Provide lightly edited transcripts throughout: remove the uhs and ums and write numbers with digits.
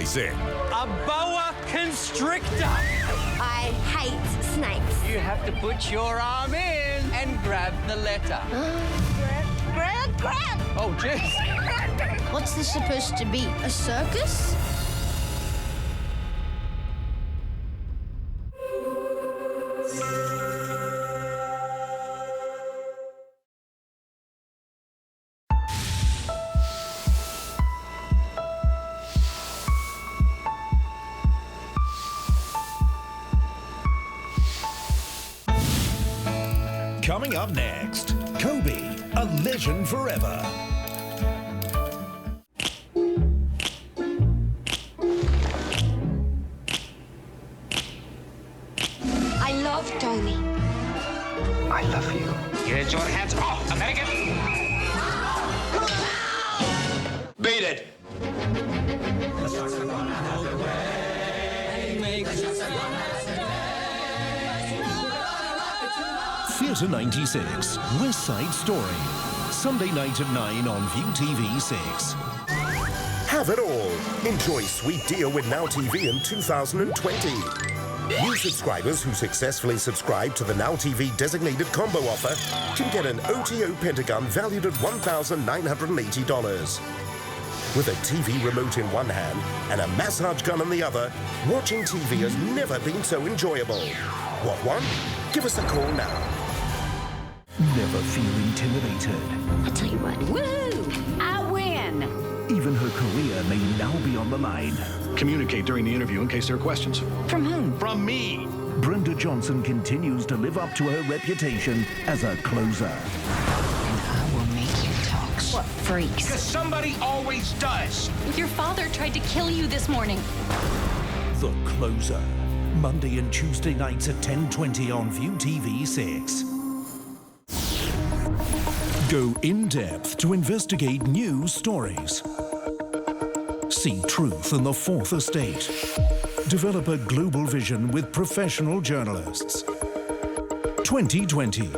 racing. A boa constrictor. I hate snakes. You have to put your arm in and grab the letter. Grab. Oh, jeez. What's this supposed to be? A circus? Coming up next, Kobe, a legend forever. I love Tony. I love you. Get your hands off, American! Beat it! Theatre 96, West Side Story. Sunday night at 9 on View TV 6. Have it all. Enjoy sweet deal with Now TV in 2020. New subscribers who successfully subscribe to the Now TV designated combo offer can get an OTO Pentagon valued at $1,980. With a TV remote in one hand and a massage gun in the other, watching TV has never been so enjoyable. What one? Give us a call now. Never feel intimidated. I'll tell you what. Woo! I win! Even her career may now be on the line. Communicate during the interview in case there are questions. From whom? From me. Brenda Johnson continues to live up to her reputation as a closer. And I will make you talk. What freaks? Because somebody always does. Your father tried to kill you this morning. The Closer. Monday and Tuesday nights at 10:20 on View TV 6. Go in-depth to investigate news stories. See truth in the Fourth Estate. Develop a global vision with professional journalists. 2020.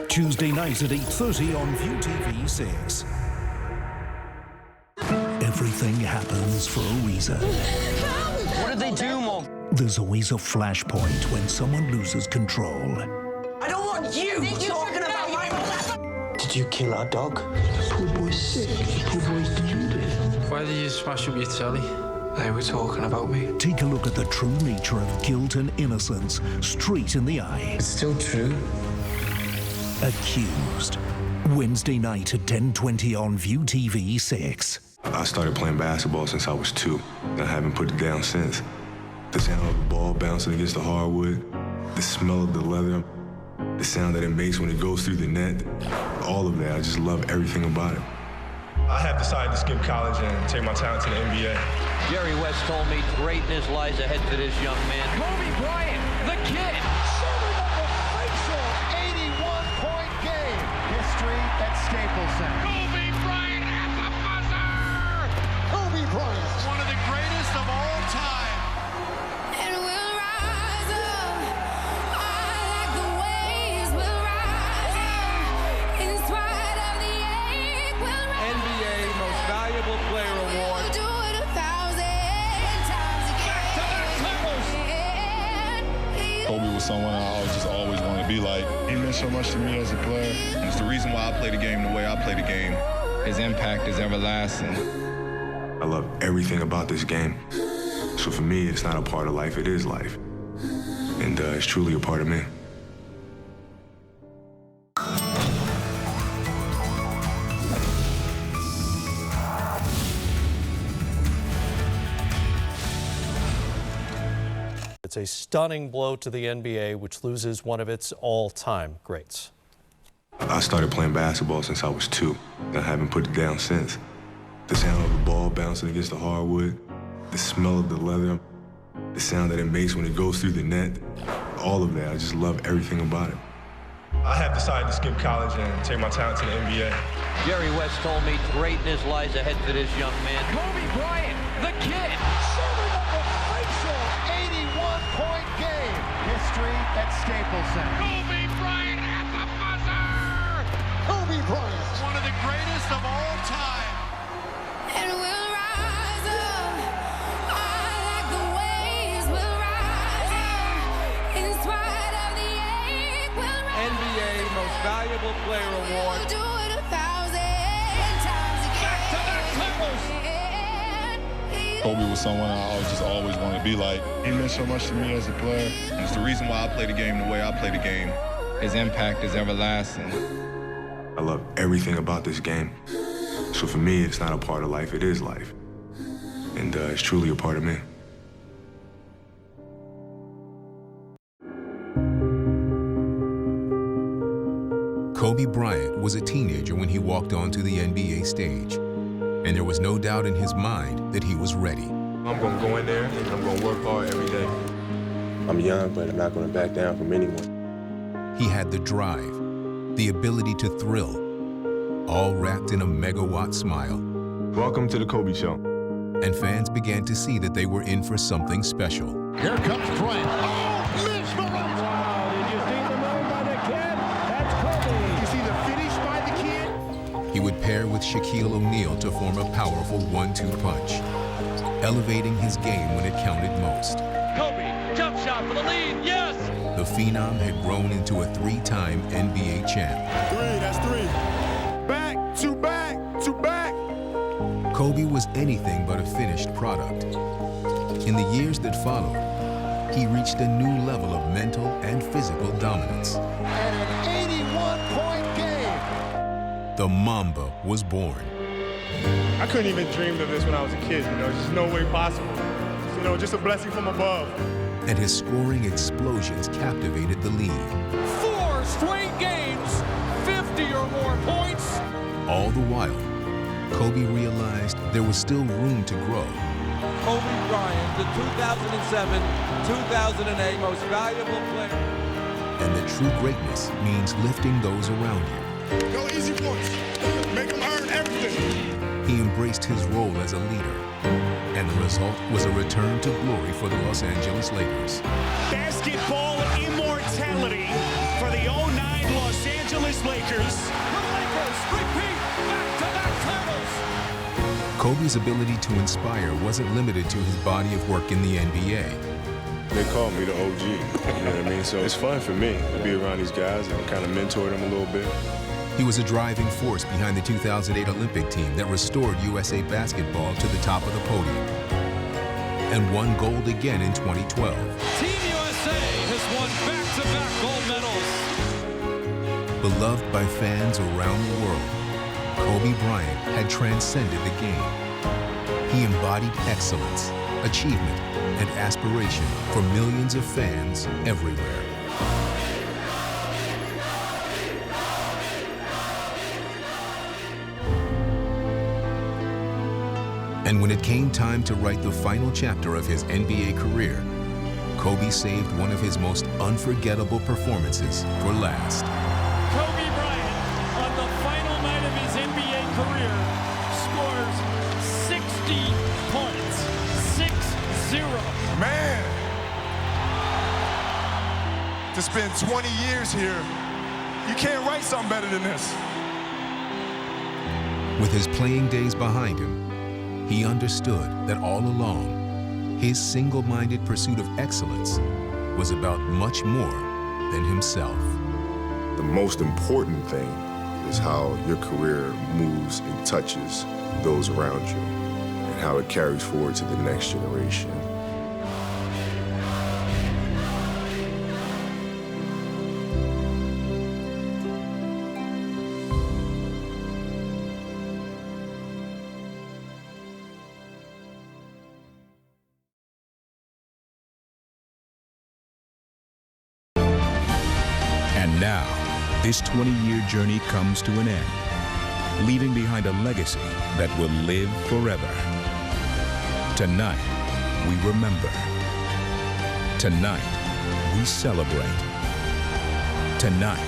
Tuesday nights at 8:30 on View TV 6. Everything happens for a reason. What did they do, Mom? There's always a flashpoint when someone loses control. I don't want you talking about my mother. Did you kill our dog? Poor boy's sick. Poor boy's deluded. Why did you smash up your telly? They were talking about me. Take a look at the true nature of guilt and innocence straight in the eye. It's still true. Accused. Wednesday night at 10:20 on View TV 6. I started playing basketball since I was 2. I haven't put it down since. The sound of the ball bouncing against the hardwood, the smell of the leather, the sound that it makes when it goes through the net, all of that, I just love everything about it. I have decided to skip college and take my talent to the NBA. Jerry West told me greatness lies ahead for this young man. Kobe Bryant, the kid. Serving up a facial 81-point game. History at Staples Center. Kobe Bryant at the buzzer. Kobe Bryant. One of the greatest of all time. And we'll rise up. I like the waves. We'll rise up. In spite of the ache, we'll rise up. NBA Most Valuable Player Award. We'll do it 1,000 times again. Kobe was someone I always wanted to be like. He meant so much to me as a player. It's the reason why I play the game the way I play the game. His impact is everlasting. I love everything about this game. So for me, it's not a part of life, it is life. And it's truly a part of me. It's a stunning blow to the NBA, which loses one of its all-time greats. I started playing basketball since I was 2. I haven't put it down since. The sound of the ball bouncing against the hardwood, the smell of the leather, the sound that it makes when it goes through the net, all of that, I just love everything about it. I have decided to skip college and take my talent to the NBA. Jerry West told me greatness lies ahead for this young man. Kobe Bryant, the kid. Serving up a facial 81-point game. History at Staples Center. Kobe Bryant at the buzzer. Kobe Bryant. One of the greatest of all time. And we'll rise up. I Valuable Player Award. You do it 1,000 times again. Back-to-back titles. Kobe was someone I just always wanted to be like. He meant so much to me as a player. And it's the reason why I play the game the way I play the game. His impact is everlasting. I love everything about this game. So for me, it's not a part of life, it is life. And it's truly a part of me. Kobe Bryant was a teenager when he walked onto the NBA stage, and there was no doubt in his mind that he was ready. I'm gonna go in there and I'm gonna work hard every day. I'm young, but I'm not gonna back down from anyone. He had the drive, the ability to thrill, all wrapped in a megawatt smile. Welcome to the Kobe Show. And fans began to see that they were in for something special. Here comes Bryant. Oh, missed the right. Wow, did you see the move by the kid? That's Kobe. You see the finish by the kid? He would pair with Shaquille O'Neal to form a powerful 1-2 punch, elevating his game when it counted most. Kobe, jump shot for the lead, yes! The Phenom had grown into a 3-time NBA champ. That's three. Back to back to back. Kobe was anything but a finished product. In the years that followed, he reached a new level of mental and physical dominance. And an 81-point game. The Mamba was born. I couldn't even dream of this when I was a kid, There's just no way possible. Just a blessing from above. And his scoring explosions captivated the league. 4 straight games, 50 or more points. All the while, Kobe realized there was still room to grow. Kobe Bryant, the 2007-2008 most valuable player. And that true greatness means lifting those around you. Go easy points. Make them earn everything. He embraced his role as a leader, and the result was a return to glory for the Los Angeles Lakers. Basketball immortality for the 09 Los Angeles Lakers. The Lakers repeat back-to-back titles. Kobe's ability to inspire wasn't limited to his body of work in the NBA. They call me the OG, you know what I mean? So it's fun for me to be around these guys and kind of mentor them a little bit. He was a driving force behind the 2008 Olympic team that restored USA basketball to the top of the podium and won gold again in 2012. Team USA has won back-to-back gold medals. Beloved by fans around the world, Kobe Bryant had transcended the game. He embodied excellence, achievement, and aspiration for millions of fans everywhere. And when it came time to write the final chapter of his NBA career, Kobe saved one of his most unforgettable performances for last. Kobe Bryant, on the final night of his NBA career, scores 60 points. 6-0. Man! To spend 20 years here, you can't write something better than this. With his playing days behind him, he understood that all along, his single-minded pursuit of excellence was about much more than himself. The most important thing is how your career moves and touches those around you and how it carries forward to the next generation. Now, this 20-year journey comes to an end, leaving behind a legacy that will live forever. Tonight, we remember. Tonight, we celebrate. Tonight,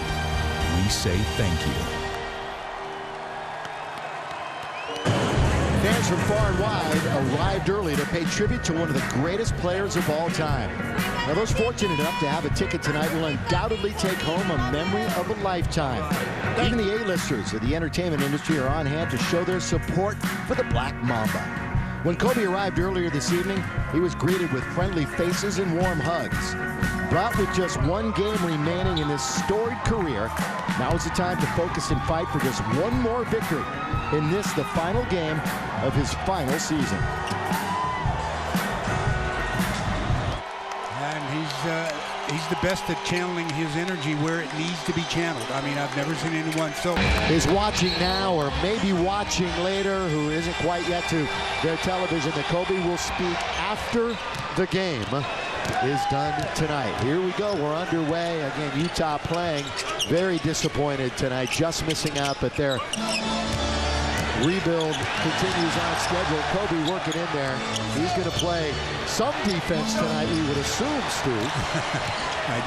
we say thank you. Fans from far and wide arrived early to pay tribute to one of the greatest players of all time. Now, those fortunate enough to have a ticket tonight will undoubtedly take home a memory of a lifetime. Even the A-listers of the entertainment industry are on hand to show their support for the Black Mamba. When Kobe arrived earlier this evening, he was greeted with friendly faces and warm hugs. But with just one game remaining in his storied career, now is the time to focus and fight for just one more victory in this, the final game of his final season. And he's the best at channeling his energy where it needs to be channeled. I mean, I've never seen anyone so... Is watching now or maybe watching later, who isn't quite yet to their television, that Kobe will speak after the game is done tonight. Here we go. We're underway. Again, Utah playing very disappointed tonight, just missing out, but their rebuild continues on schedule. Kobe working in there. He's going to play some defense tonight, we would assume, Stu.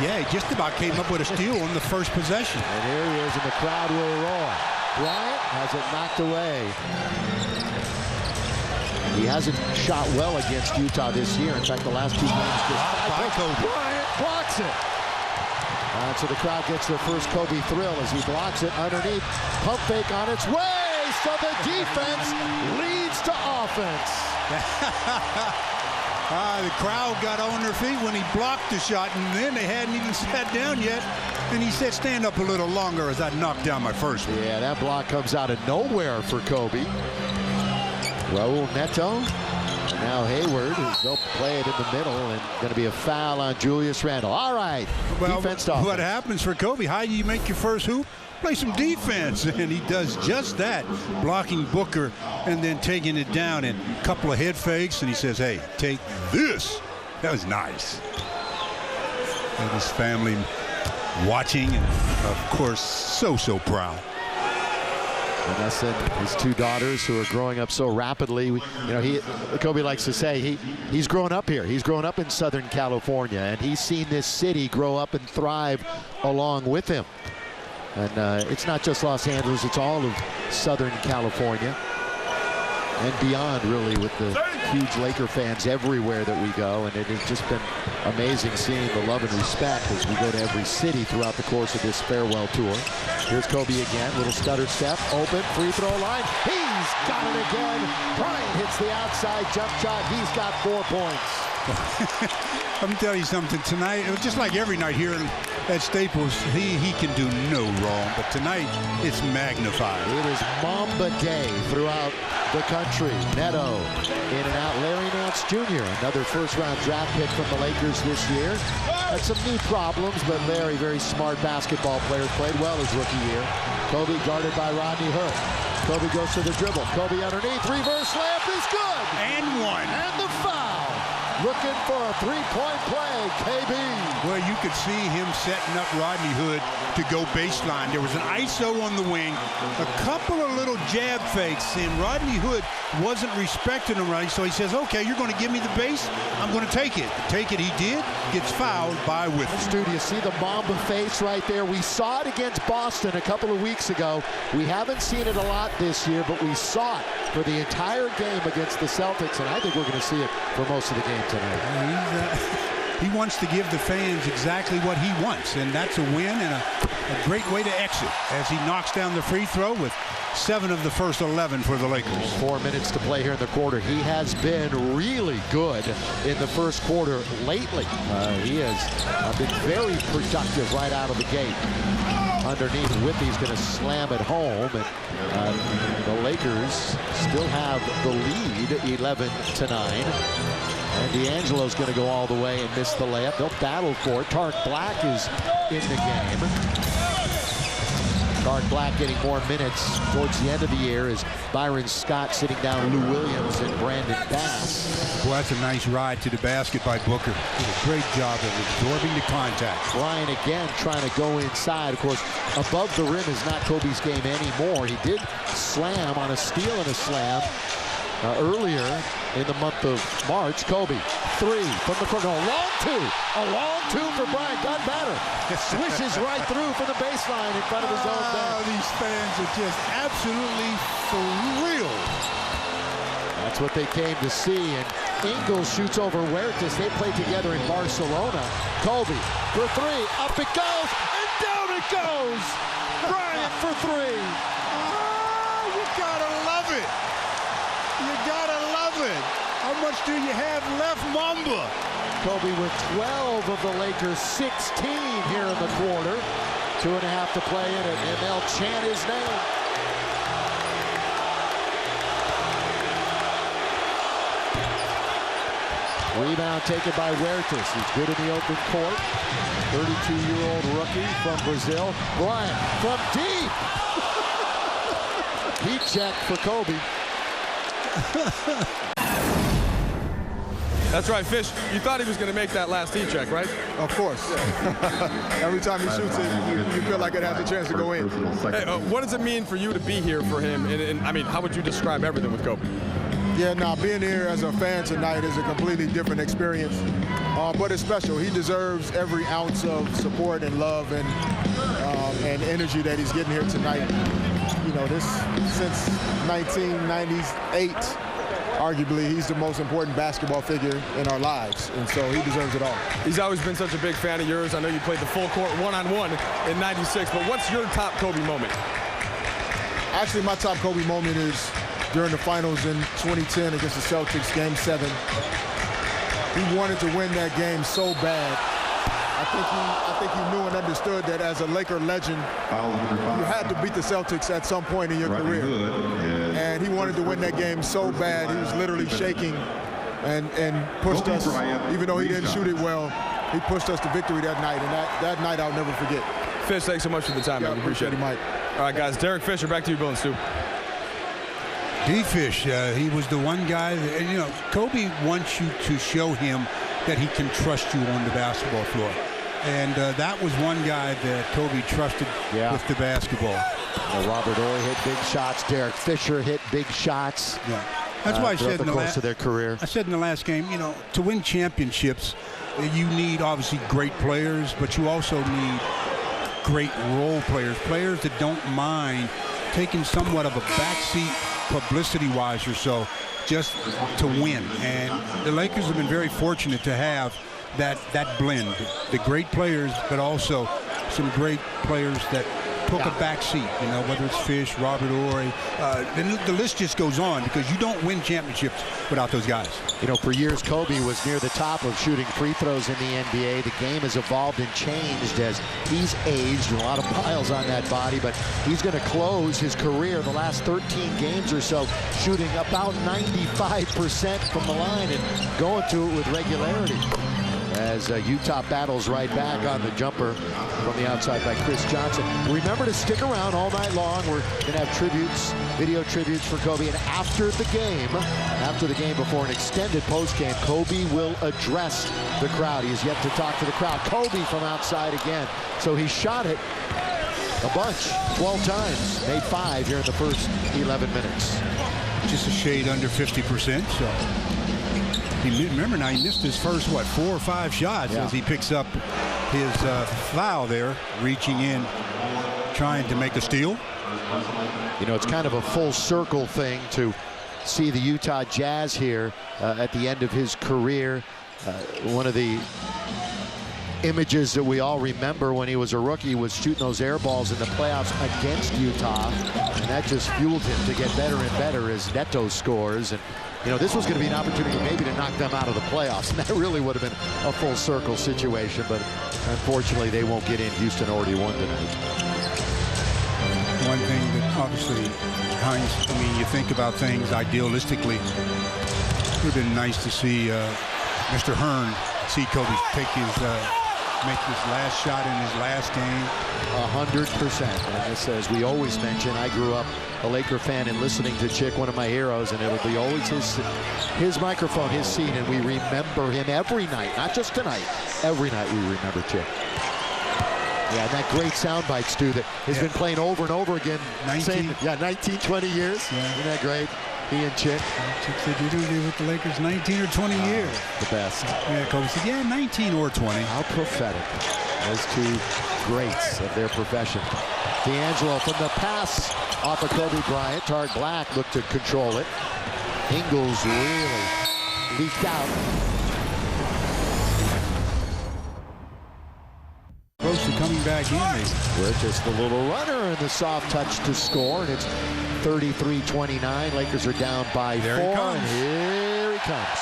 Yeah, he just about came up with a steal on the first possession. And here he is, and the crowd will roar. Bryant has it knocked away. He hasn't shot well against Utah this year. In fact, the last two games just Bryant blocks it. So the crowd gets their first Kobe thrill as he blocks it underneath. Pump fake on its way. So the defense leads to offense. The crowd got on their feet when he blocked the shot, and then they hadn't even sat down yet. And he said, stand up a little longer as I knocked down my first one. Yeah, that block comes out of nowhere for Kobe. Raul Neto. Now Hayward, they'll play it in the middle, and going to be a foul on Julius Randle. All right, defense to offense. What happens for Kobe? How do you make your first hoop? Play some defense, and he does just that, blocking Booker and then taking it down and a couple of head fakes, and he says, hey, take this. That was nice. And his family watching, and of course, so proud. Vanessa and his two daughters who are growing up so rapidly. Kobe likes to say he's grown up here. He's grown up in Southern California, and he's seen this city grow up and thrive along with him. And it's not just Los Angeles, it's all of Southern California and beyond, really, with the huge Laker fans everywhere that we go. And it has just been amazing seeing the love and respect as we go to every city throughout the course of this farewell tour. Here's Kobe again, little stutter step, open, free throw line. He's got it again. Bryant hits the outside jump shot. He's got 4 points. Let me tell you something. Tonight, just like every night here at Staples, he can do no wrong. But tonight, it's magnified. It is Mamba Day throughout the country. Neto in and out. Larry Nance Jr., another first-round draft pick from the Lakers this year. Had some knee problems, but Larry, very smart basketball player, played well his rookie year. Kobe guarded by Rodney Hood. Kobe goes to the dribble. Kobe underneath. Reverse layup is good. And one. And the foul. Looking for a three-point play, KB. Well, you could see him setting up Rodney Hood to go baseline. There was an ISO on the wing, a couple of little jab fakes, and Rodney Hood wasn't respecting him right, so he says, okay, you're going to give me the base, I'm going to take it. Take it, he did, gets fouled by Whitfield. Stu, do you see the Mamba face right there? We saw it against Boston a couple of weeks ago. We haven't seen it a lot this year, but we saw it for the entire game against the Celtics, and I think we're going to see it for most of the game tonight. He wants to give the fans exactly what he wants, and that's a win and a great way to exit as he knocks down the free throw with 7 of the first 11 for the Lakers. 4 minutes to play here in the quarter. He has been really good in the first quarter lately. He has been very productive right out of the gate. Underneath, Whitby's going to slam it home, and the Lakers still have the lead 11-9. And D'Angelo's going to go all the way and miss the layup. They'll battle for it. Tarek Black is in the game. Tarek Black getting more minutes towards the end of the year as Byron Scott sitting down Lou Williams and Brandon Bass. Well, that's a nice ride to the basket by Booker. Did a great job of absorbing the contact. Bryant again trying to go inside. Of course, above the rim is not Kobe's game anymore. He did slam on a steal and a slam earlier in the month of March. Kobe, 3 from the corner. A long two for Bryant. Got better. Swishes right through from the baseline in front of his own bench. These fans are just absolutely thrilled. That's what they came to see. And Ingles shoots over Huertas. They played together in Barcelona. Kobe for 3. Up it goes, and down it goes. Bryant for 3. You gotta love it. You gotta love How much do you have left, Mamba? Kobe with 12 of the Lakers' 16 here in the quarter. 2.5 to play in it, and they'll chant his name. Rebound taken by Huertas. He's good in the open court. 32-year-old rookie from Brazil. Bryant from deep. Heat check for Kobe. That's right, Fish. You thought he was going to make that last heat check, right? Of course. Every time he shoots it, you feel like it has a chance to go in. Hey, what does it mean for you to be here for him? And I mean, how would you describe everything with Kobe? Yeah, being here as a fan tonight is a completely different experience, but it's special. He deserves every ounce of support and love and energy that he's getting here tonight. You know, this since 1998, arguably, he's the most important basketball figure in our lives, and so he deserves it all. He's always been such a big fan of yours. I know you played the full court one-on-one in '96, but what's your top Kobe moment? Actually, my top Kobe moment is during the finals in 2010 against the Celtics, Game 7. He wanted to win that game so bad. I think he knew and understood that as a Laker legend, you had to beat the Celtics at some point in your career. And he wanted to win that game so bad, he was literally shaking and pushed us, even though he didn't shoot it well, he pushed us to victory that night, and that night I'll never forget. Fish, thanks so much for the time, man. We appreciate it, Mike. All right, guys, Derek Fisher, back to you, Bill and Stu. D-Fish, he was the one guy that, you know, Kobe wants you to show him that he can trust you on the basketball floor. And that was one guy that Kobe trusted with the basketball. Robert Horry hit big shots. Derek Fisher hit big shots. Yeah. That's why I said in the course of their career. I said in the last game, you know, to win championships, you need obviously great players, but you also need great role players, players that don't mind taking somewhat of a backseat publicity-wise or so, just to win. And the Lakers have been very fortunate to have that blend. The great players, but also some great players that took a back seat, you know, whether it's Fish, Robert Horry. The list just goes on because you don't win championships without those guys. You know, for years, Kobe was near the top of shooting free throws in the NBA. The game has evolved and changed as he's aged. A lot of miles on that body, but he's going to close his career the last 13 games or so, shooting about 95% from the line and going to it with regularity. As Utah battles right back on the jumper from the outside by Chris Johnson. Remember to stick around all night long. We're going to have tributes, video tributes for Kobe. And after the game before an extended postgame, Kobe will address the crowd. He has yet to talk to the crowd. Kobe from outside again. So he shot it a bunch, 12 times. Made 5 here in the first 11 minutes. Just a shade under 50%. So. Remember now, he missed his first, 4 or 5 shots as he picks up his foul there, reaching in, trying to make a steal. You know, it's kind of a full circle thing to see the Utah Jazz here at the end of his career. One of the images that we all remember when he was a rookie was shooting those air balls in the playoffs against Utah, and that just fueled him to get better and better as Neto scores. And you know, this was going to be an opportunity maybe to knock them out of the playoffs, and that really would have been a full circle situation, but unfortunately they won't get in. Houston already won tonight. One thing that obviously, Hines, I mean, you think about things idealistically, it would have been nice to see Mr. Hearn see Kobe take make his last shot in his last game. 100%. And this, as we always mention, I grew up a Laker fan and listening to Chick, one of my heroes, and it'll be always his microphone, his seat, and we remember him every night, not just tonight. Every night we remember Chick. Yeah, and that great soundbite, Stu, that has been playing over and over again. 19, 20 years. Yeah. Isn't that great? He and Chick. Chick said, you're doing it with the Lakers 19 or 20 years. The best. Yeah, Kobe said, yeah, 19 or 20. How prophetic. Those two greats of their profession. D'Angelo from the pass off of Kobe Bryant. Tard Black looked to control it. Ingles really leaked out. Close to coming back in. With just a little runner and the soft touch to score, and it's 33-29. Lakers are down by 4. And here he comes.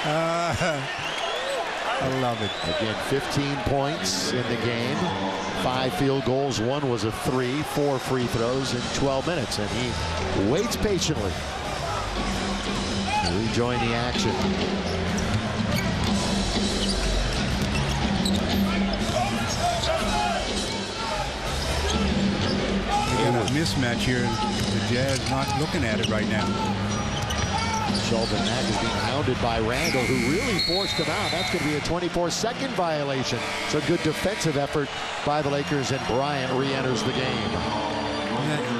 I love it. Again, 15 points in the game. 5 field goals. 1 was a 3. 4 free throws in 12 minutes. And he waits patiently to rejoin the action. We got a mismatch here. The Jazz not looking at it right now. Sheldon Mack is being hounded by Randall, who really forced him out. That's going to be a 24-second violation. So good defensive effort by the Lakers, and Bryant re-enters the game.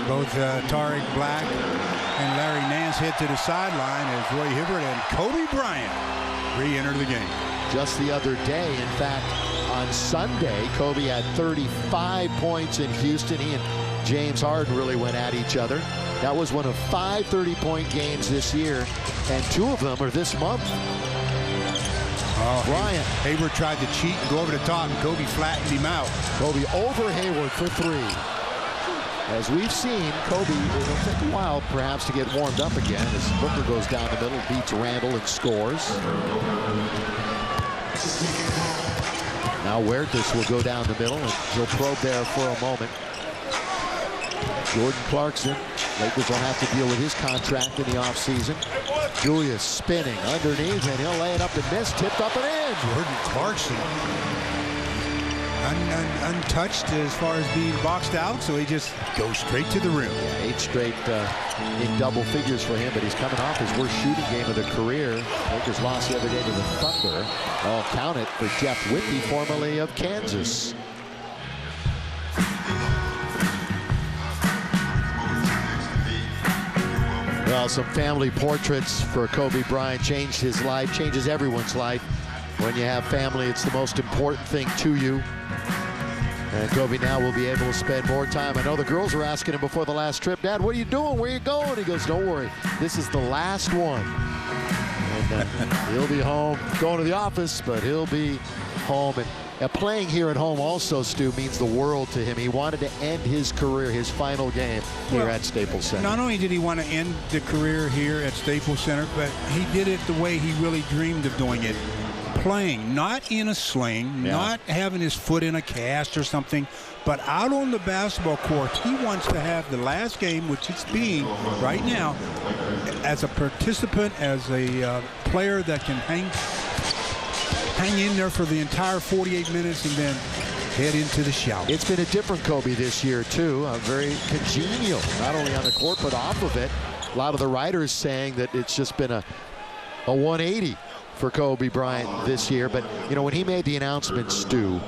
Both Tariq Black and Larry Nance head to the sideline as Roy Hibbert and Kobe Bryant re-enter the game. Just the other day, in fact, on Sunday, Kobe had 35 points in Houston. He and James Harden really went at each other. That was one of 5 30-point games this year, and 2 of them are this month. Bryant. Hayward tried to cheat and go over the top, and Kobe flattened him out. Kobe over Hayward for 3. As we've seen, Kobe, it'll take a while perhaps to get warmed up again as Booker goes down the middle, beats Randall and scores. Now Huertas will go down the middle, and he'll probe there for a moment. Jordan Clarkson, Lakers will have to deal with his contract in the offseason. Julius spinning underneath, and he'll lay it up and miss, tipped up and in. Jordan Clarkson untouched as far as being boxed out, so he just goes straight to the rim. Yeah, 8 straight in double figures for him, but he's coming off his worst shooting game of the career. Lakers lost the other day to the Thunder. I'll count it for Jeff Whitney, formerly of Kansas. Well, some family portraits for Kobe Bryant changed his life, changes everyone's life. When you have family, it's the most important thing to you. And Kobe now will be able to spend more time. I know the girls were asking him before the last trip, Dad, what are you doing? Where are you going? He goes, don't worry, this is the last one. And he'll be home, going to the office, but he'll be home. And playing here at home also, Stu, means the world to him. He wanted to end his career, his final game here at Staples Center. Not only did he want to end the career here at Staples Center, but he did it the way he really dreamed of doing it. Playing, not in a sling, not having his foot in a cast or something, but out on the basketball court. He wants to have the last game, which it's being right now, as a participant, as a player that can hang in there for the entire 48 minutes and then head into the shower. It's been a different Kobe this year, too. Very congenial, not only on the court, but off of it. A lot of the writers saying that it's just been a 180 for Kobe Bryant this year. But, you know, when he made the announcement, Stu,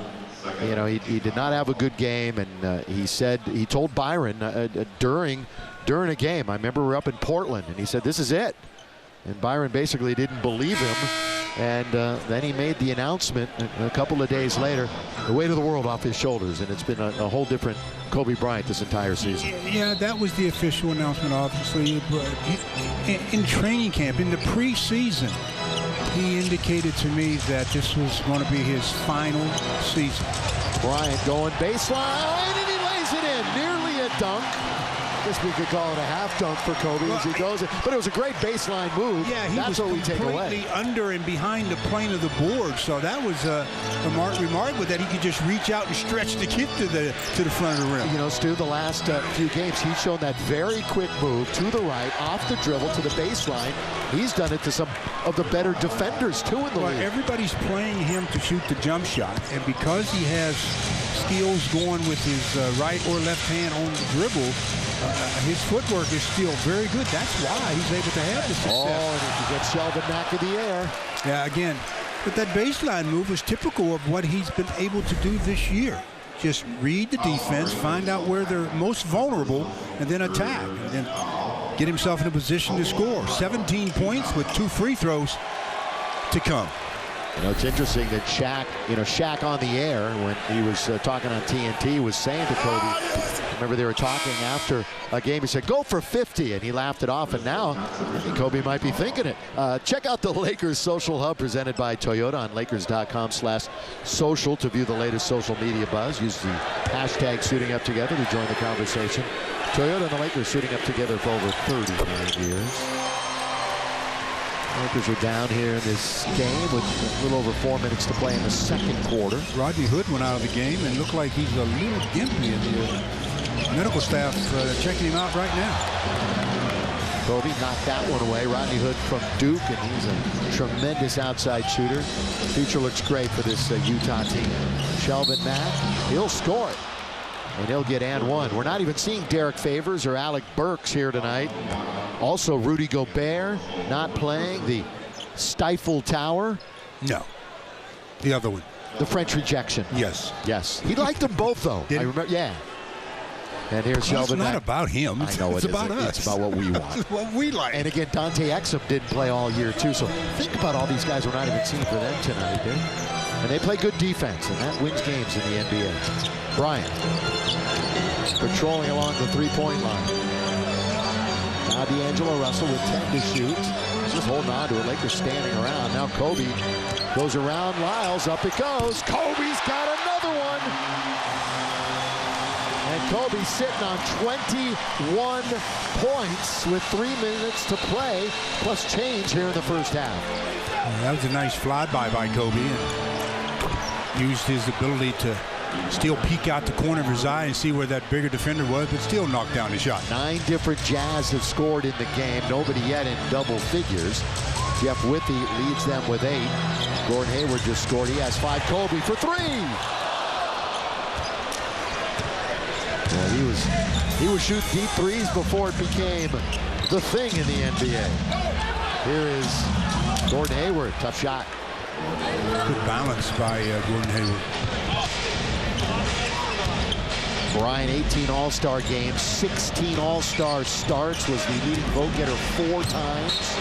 you know, he did not have a good game. And he told Byron during a game, I remember we were up in Portland, and he said, this is it. And Byron basically didn't believe him. And then he made the announcement a couple of days later, the weight of the world off his shoulders. And it's been a whole different Kobe Bryant this entire season. Yeah, that was the official announcement, obviously. But in training camp, in the preseason, he indicated to me that this was going to be his final season. Bryant going baseline, and he lays it in. Nearly a dunk. I guess we could call it a half dunk for Kobe as he goes in. But it was a great baseline move. Yeah, he That's was what we take away. completely under and behind the plane of the board. So that was remarkable that he could just reach out and stretch to get to the front of the rim. You know, Stu, the last few games, he's shown that very quick move to the right, off the dribble to the baseline. He's done it to some of the better defenders, too, in the league. Everybody's playing him to shoot the jump shot. And because he has skills going with his right or left hand on the dribble, his footwork is still very good. That's why he's able to have the success. Oh, and if he gets Sheldon Mack in the air. Yeah, again, but that baseline move is typical of what he's been able to do this year. Just read the defense, find out where they're most vulnerable, and then attack. And then get himself in a position to score. 17 points with 2 free throws to come. You know, it's interesting that Shaq on the air, when he was talking on TNT, was saying to Kobe, Remember they were talking after a game. He said, go for 50, and he laughed it off. And now Kobe might be thinking it. Check out the Lakers Social Hub presented by Toyota on Lakers.com/social to view the latest social media buzz. Use the hashtag Suiting Up Together to join the conversation. Toyota and the Lakers suiting up together for over 39 years. Lakers are down here in this game with a little over 4 minutes to play in the second quarter. Rodney Hood went out of the game and looked like he's a little gimpy, and the medical staff checking him out right now. Kobe knocked that one away. Rodney Hood from Duke, and he's a tremendous outside shooter. Future looks great for this Utah team. Shelvin Mack, he'll score it. And he'll get and one. We're not even seeing Derek Favors or Alec Burks here tonight. Also, Rudy Gobert not playing. The Stifle Tower. No. The other one. The French rejection. Yes. Yes. He liked them both, though. I remember. Yeah. And here's Shelvin Mack. It's not about him. I know it's about us. It's about what we want. It's what we like. And again, Dante Exum didn't play all year, too. So think about all these guys we're not even seeing for them tonight. And they play good defense, and that wins games in the NBA. Bryant patrolling along the three-point line. Now D'Angelo Russell with 10 to shoot. Just holding on to it. Lakers standing around. Now Kobe goes around Lyles. Up it goes. Kobe's got another one. And Kobe's sitting on 21 points with 3 minutes to play, plus change here in the first half. That was a nice flyby by Kobe. And used his ability to still peek out the corner of his eye and see where that bigger defender was, but still knocked down the shot. 9 different Jazz have scored in the game. Nobody yet in double figures. Jeff Withey leads them with 8. Gordon Hayward just scored. He has 5. Kobe for 3. Yeah, he was shooting deep threes before it became the thing in the NBA. Here is Gordon Hayward. Tough shot. Good balance by Gordon Hayward. Bryant, 18 All-Star games, 16 All-Star starts, was the leading vote getter 4 times,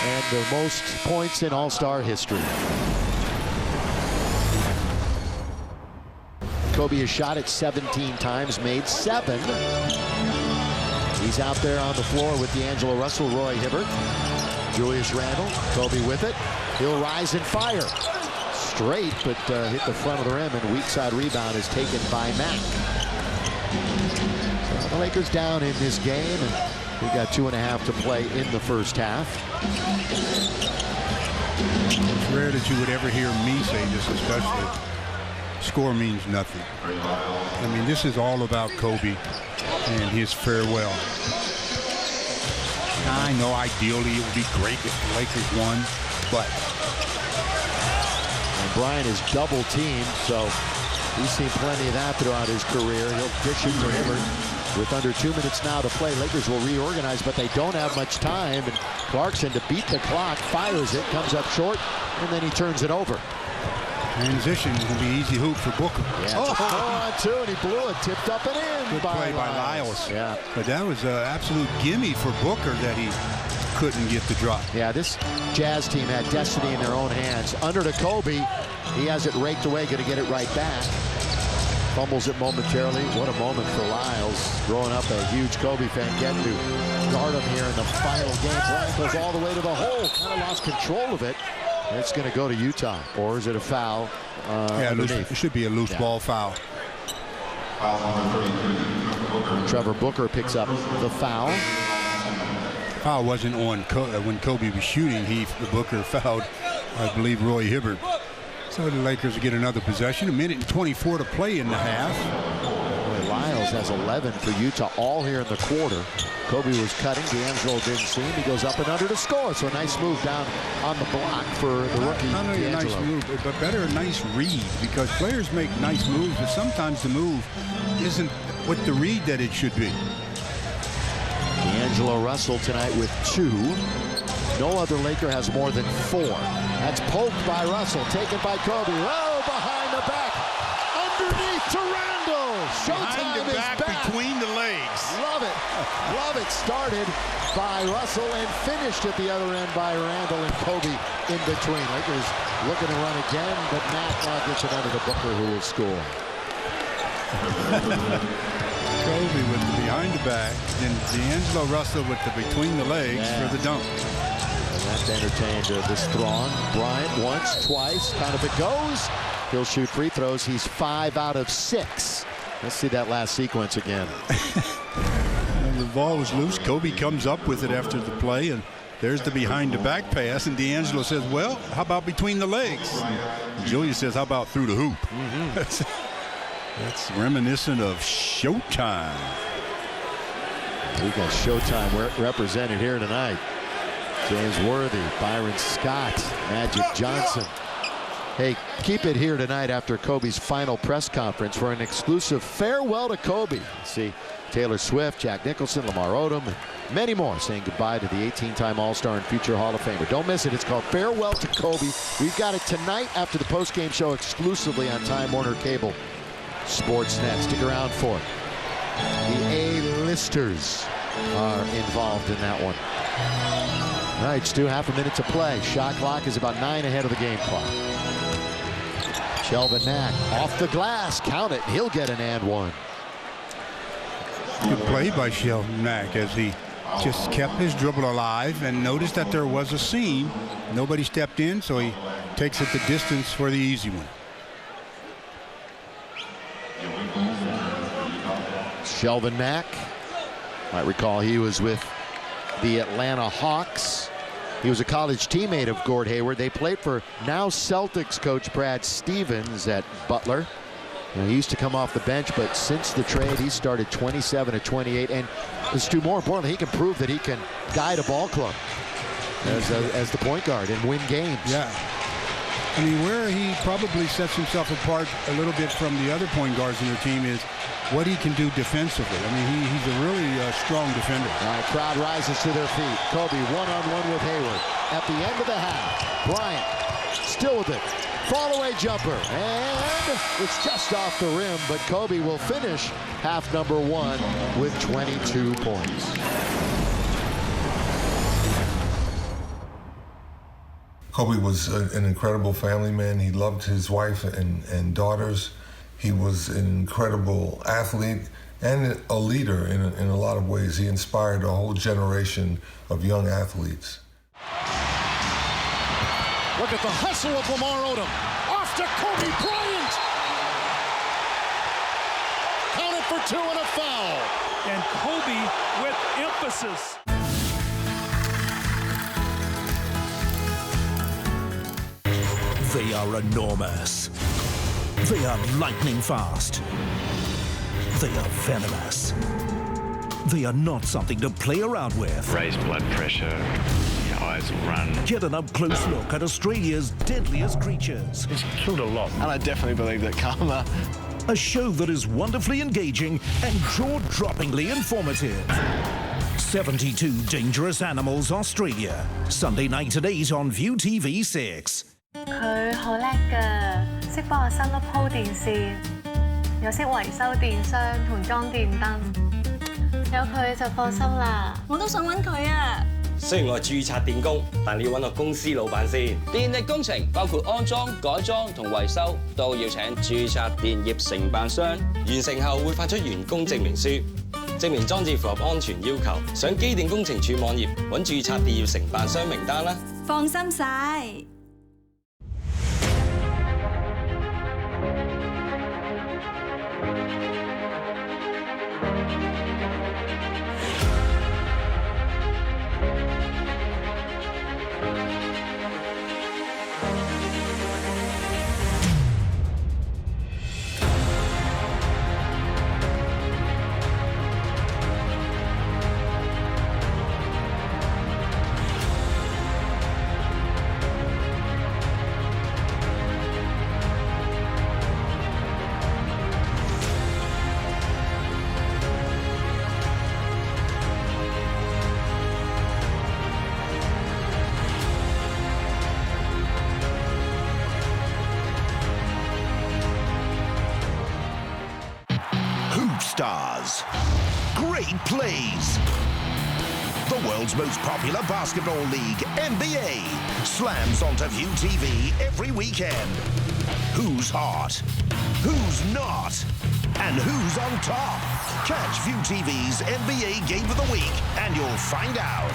and the most points in All-Star history. Kobe has shot it 17 times, made 7. He's out there on the floor with D'Angelo Russell, Roy Hibbert, Julius Randle, Kobe with it. He'll rise and fire. Straight, but hit the front of the rim, and weak side rebound is taken by Mack. So the Lakers down in this game, and we got 2.5 to play in the first half. It's rare that you would ever hear me say this, especially. Score means nothing. I mean, this is all about Kobe and his farewell. I know ideally it would be great if the Lakers won, but Bryant is double teamed, so he's seen plenty of that throughout his career. He'll dish it to Hibbert with under 2 minutes now to play. Lakers will reorganize, but they don't have much time. And Clarkson, to beat the clock, fires it, comes up short, and then he turns it over. Transition is going to be easy hoop for Booker. Yeah, on 2, and he blew it, tipped up and in. Good play by Lyles. Yeah. But that was an absolute gimme for Booker that he couldn't get the drop. Yeah, this Jazz team had destiny in their own hands. Under to Kobe. He has it raked away, going to get it right back. Fumbles it momentarily. What a moment for Lyles. Growing up a huge Kobe fan, getting to guard him here in the final game. Bryant goes all the way to the hole. Kind of lost control of it. It's going to go to Utah. Or is it a foul? Yeah, it should be a loose ball foul. Trevor Booker picks up the foul. Foul wasn't on when Kobe was shooting. Booker fouled, I believe, Roy Hibbert. So the Lakers get another possession. 1:24 to play in the half. Boy, Lyles has 11 for Utah, all here in the quarter. Kobe was cutting. D'Angelo didn't see him. He goes up and under to score. So a nice move down on the block for the rookie. Not only a nice move, but better a nice read, because players make nice moves, but sometimes the move isn't what the read that it should be. D'Angelo Russell tonight with 2. No other Laker has more than 4. That's poked by Russell, taken by Kobe. Oh, behind the back, underneath to Randle. Showtime is back. Between the legs. Love it. Love it. Started by Russell and finished at the other end by Randle and Kobe in between. Lakers looking to run again, but Matt now gets it under to Booker, who will score. Kobe with the behind the back, and D'Angelo Russell with the between the legs for the dunk. And that's entertained this throng. Bryant once, twice, kind of it goes. He'll shoot free throws. He's 5 out of 6. Let's see that last sequence again. The ball was loose. Kobe comes up with it after the play, and there's the behind the back pass, and D'Angelo says, well, how about between the legs? And Julius says, how about through the hoop? That's reminiscent of Showtime. We got Showtime represented here tonight. James Worthy, Byron Scott, Magic Johnson. Hey, keep it here tonight after Kobe's final press conference for an exclusive farewell to Kobe. See Taylor Swift, Jack Nicholson, Lamar Odom, and many more saying goodbye to the 18-time All-Star and future Hall of Famer. Don't miss it. It's called Farewell to Kobe. We've got it tonight after the post-game show exclusively on Time Warner Cable Sportsnet. Stick around for it. The A-listers are involved in that one. All right, Stu, half a minute to play. Shot clock is about 9 ahead of the game clock. Shelvin Mack off the glass. Count it. He'll get an and one. Good play by Shelvin Mack as he just kept his dribble alive and noticed that there was a seam. Nobody stepped in, so he takes it the distance for the easy one. Shelvin Mack, might recall he was with the Atlanta Hawks. He was a college teammate of Gord Hayward. They played for now Celtics coach Brad Stevens at Butler. He used to come off the bench, but since the trade, he started 27 of 28. And more importantly, he can prove that he can guide a ball club as the point guard and win games. Yeah. I mean, where he probably sets himself apart a little bit from the other point guards in the team is what he can do defensively. I mean, he's a really strong defender. All right, crowd rises to their feet. Kobe one-on-one with Hayward. At the end of the half, Bryant still with it. Fall away jumper, and it's just off the rim, but Kobe will finish half number 1 with 22 points. Kobe was an incredible family man. He loved his wife and daughters. He was an incredible athlete and a leader in a lot of ways. He inspired a whole generation of young athletes. Look at the hustle of Lamar Odom. Off to Kobe Bryant. Counted for 2 and a foul. And Kobe with emphasis. They are enormous. They are lightning fast. They are venomous. They are not something to play around with. Raised blood pressure. Eyes run. Get an up-close look at Australia's deadliest creatures. He's killed a lot. And I definitely believe that karma. A show that is wonderfully engaging and jaw-droppingly informative. 72 Dangerous Animals Australia. Sunday night at 8 on View TV 6. 佢好叻㗎，識幫我新屋鋪電線，又識維修電箱同裝電燈，有佢就放心啦。我都想揾佢啊！雖然我係註冊電工，但你要揾個公司老闆先。電力工程包括安裝、改裝同維修，都要請註冊電業承辦商。完成後會發出完工證明書，證明裝置符合安全要求。上機電工程處網頁揾註冊電業承辦商名單啦。放心晒。Stars. Great plays. The world's most popular basketball league, NBA, slams onto View TV every weekend. Who's hot? Who's not? And who's on top? Catch View TV's NBA Game of the Week, and you'll find out.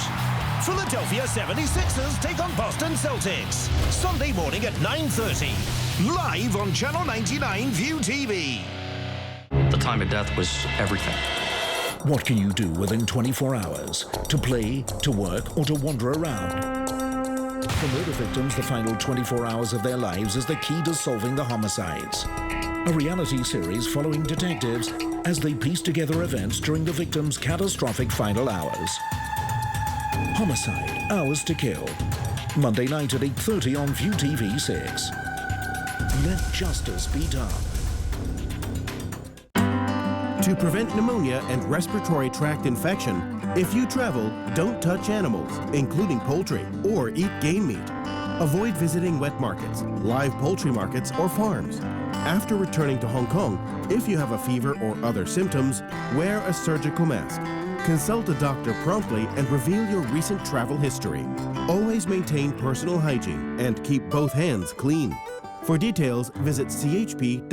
Philadelphia 76ers take on Boston Celtics. Sunday morning at 9:30. Live on Channel 99 View TV. The time of death was everything. What can you do within 24 hours? To play, to work, or to wander around? For murder victims, the final 24 hours of their lives is the key to solving the homicides. A reality series following detectives as they piece together events during the victims' catastrophic final hours. Homicide: Hours to Kill. Monday night at 8:30 on View TV 6. Let justice be done. To prevent pneumonia and respiratory tract infection, if you travel, don't touch animals, including poultry, or eat game meat. Avoid visiting wet markets, live poultry markets, or farms. After returning to Hong Kong, if you have a fever or other symptoms, wear a surgical mask. Consult a doctor promptly and reveal your recent travel history. Always maintain personal hygiene and keep both hands clean. For details, visit chp.gov.hk.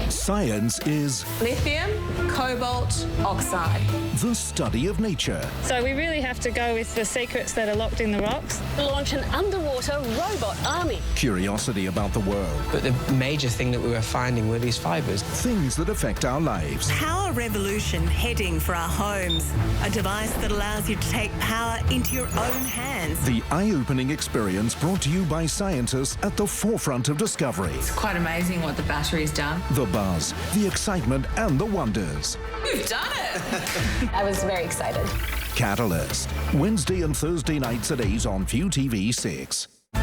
Science is lithium, cobalt, oxide. The study of nature. So we really have to go with the secrets that are locked in the rocks. Launch an underwater robot army. Curiosity about the world. But the major thing that we were finding were these fibers. Things that affect our lives. Power revolution heading for our homes. A device that allows you to take power into your own hands. The eye-opening experience brought to you by scientists at the forefront of discovery. It's quite amazing what the battery's done. The buzz, the excitement, and the wonders. We've done it! I was very excited. Catalyst. Wednesday and Thursday nights at 8 on View TV 6. You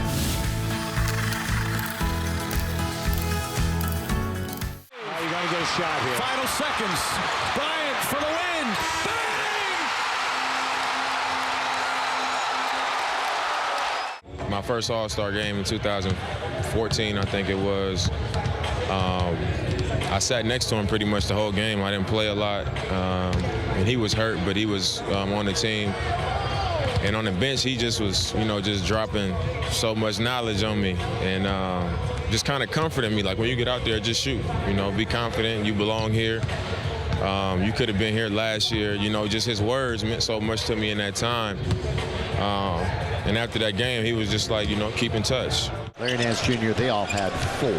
got to get a shot here. Final seconds. Bryant for the win. Bang! My first All-Star game in 2014, I think it was. I sat next to him pretty much the whole game. I didn't play a lot, and he was hurt, but he was on the team. And on the bench, he just was, just dropping so much knowledge on me and just kind of comforting me. Like, when you get out there, just shoot. Be confident. You belong here. You could have been here last year. Just his words meant so much to me in that time. And after that game, he was just like, keep in touch. Larry Nance Jr., they all had 4.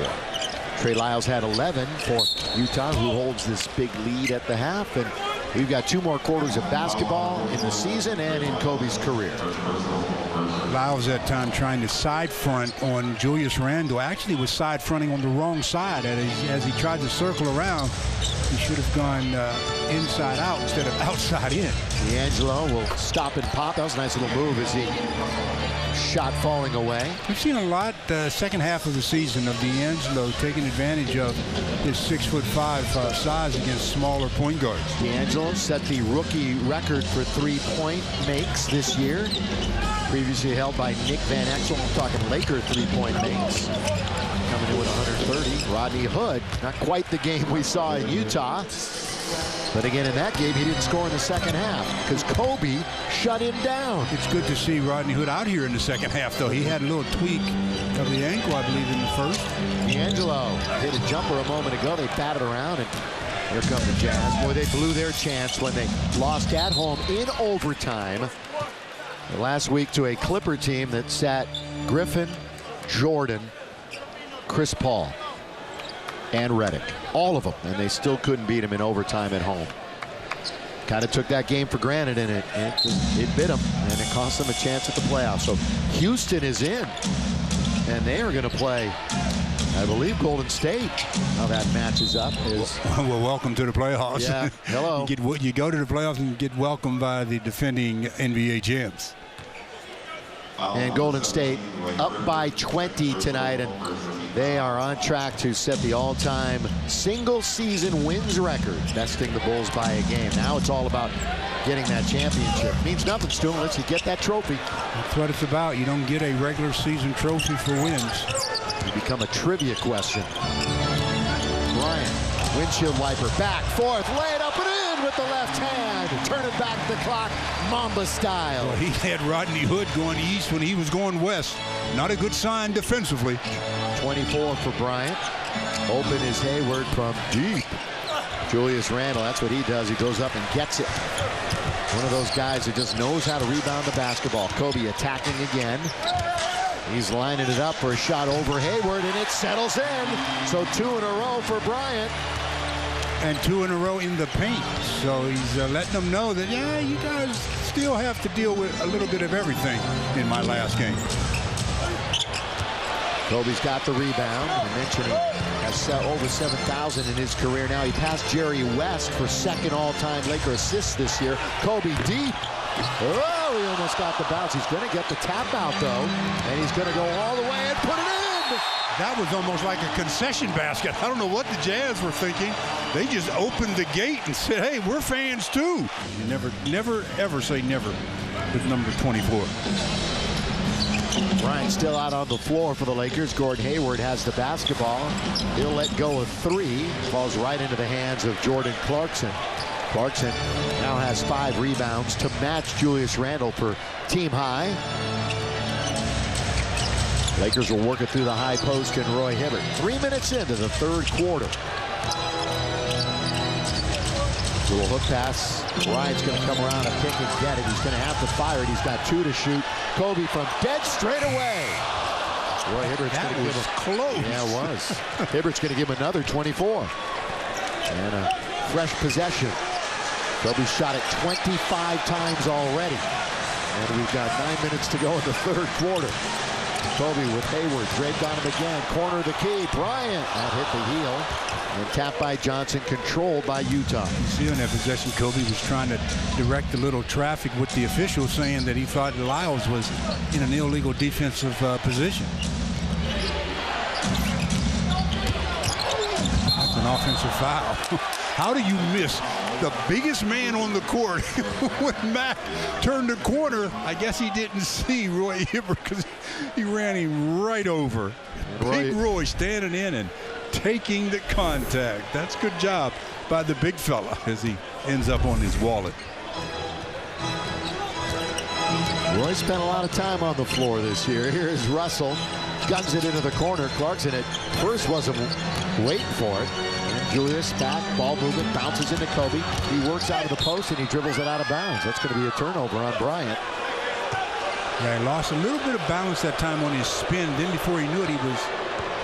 Trey Lyles had 11 for Utah, who holds this big lead at the half. And we've got 2 more quarters of basketball in the season and in Kobe's career. Lyles that time trying to side front on Julius Randle. Actually was side fronting on the wrong side as he tried to circle around. He should have gone inside out instead of outside in. D'Angelo will stop and pop. That was a nice little move as he shot falling away. We've seen a lot second half of the season of D'Angelo taking advantage of his 6'5" size against smaller point guards. D'Angelo set the rookie record for 3-point makes this year. Previously held by Nick Van Exel. I'm talking Laker 3-point makes. Coming in with 130. Rodney Hood, not quite the game we saw in Utah. But again, in that game, he didn't score in the second half because Kobe shut him down. It's good to see Rodney Hood out here in the second half, though. He had a little tweak of the ankle, I believe, in the first. D'Angelo hit a jumper a moment ago. They batted around, and here come the Jazz. Boy, they blew their chance when they lost at home in overtime last week to a Clipper team that sat Griffin, Jordan, Chris Paul, and Redick. All of them, and they still couldn't beat him in overtime at home. Kind of took that game for granted, and it bit them, and it cost them a chance at the playoffs. So Houston is in, and they are going to play, I believe, Golden State. How that matches up is... Well, welcome to the playoffs. Yeah, hello. You go to the playoffs and get welcomed by the defending NBA champs. And Golden State up by 20 tonight, and they are on track to set the all-time single-season wins record, besting the Bulls by a game. Now it's all about getting that championship. Means nothing to them unless you get that trophy. That's what it's about. You don't get a regular season trophy for wins. You become a trivia question. Bryant, windshield wiper, back, forth, lay it up and in with the left hand. Turn it back the clock, Mamba style. Well, he had Rodney Hood going east when he was going west. Not a good sign defensively. 24 for Bryant. Open is Hayward from deep. Julius Randle, that's what he does. He goes up and gets it. One of those guys who just knows how to rebound the basketball. Kobe attacking again. He's lining it up for a shot over Hayward, and it settles in. So 2 in a row for Bryant. And 2 in a row in the paint. So he's letting them know that, yeah, you guys still have to deal with a little bit of everything in my last game. Kobe's got the rebound. I mentioned he has over 7,000 in his career now. He passed Jerry West for second all-time Laker assists this year. Kobe deep. Oh, he almost got the bounce. He's going to get the tap out, though. And he's going to go all the way and put it in. That was almost like a concession basket. I don't know what the Jazz were thinking. They just opened the gate and said, hey, we're fans too. You never, ever say never with number 24. Bryant still out on the floor for the Lakers. Gordon Hayward has the basketball. He'll let go of 3. Falls right into the hands of Jordan Clarkson. Clarkson now has 5 rebounds to match Julius Randle for team high. Lakers will work it through the high post and Roy Hibbert. 3 minutes into the third quarter. Little hook pass. Bryant's going to come around and pick and get it. He's going to have to fire it. He's got 2 to shoot. Kobe from dead straight away. Roy Hibbert's going to give him close. Yeah, it was. Hibbert's going to give him another 24. And a fresh possession. Kobe shot it 25 times already. And we've got 9 minutes to go in the third quarter. Kobe with Hayward, draped on him again, corner of the key, Bryant. That hit the heel, and tapped by Johnson, controlled by Utah. You see on that possession, Kobe was trying to direct a little traffic with the official, saying that he thought Lyles was in an illegal defensive position. That's an offensive foul. How do you miss the biggest man on the court? When Mack turned the corner, I guess he didn't see Roy Hibbert because he ran him right over. Big Roy standing in and taking the contact. That's good job by the big fella as he ends up on his wallet. Roy spent a lot of time on the floor this year. Here is Russell. Guns it into the corner. Clarkson at first wasn't waiting for it. And Julius back, ball movement, bounces into Kobe. He works out of the post and he dribbles it out of bounds. That's going to be a turnover on Bryant. Yeah, he lost a little bit of balance that time on his spin. Then before he knew it, he was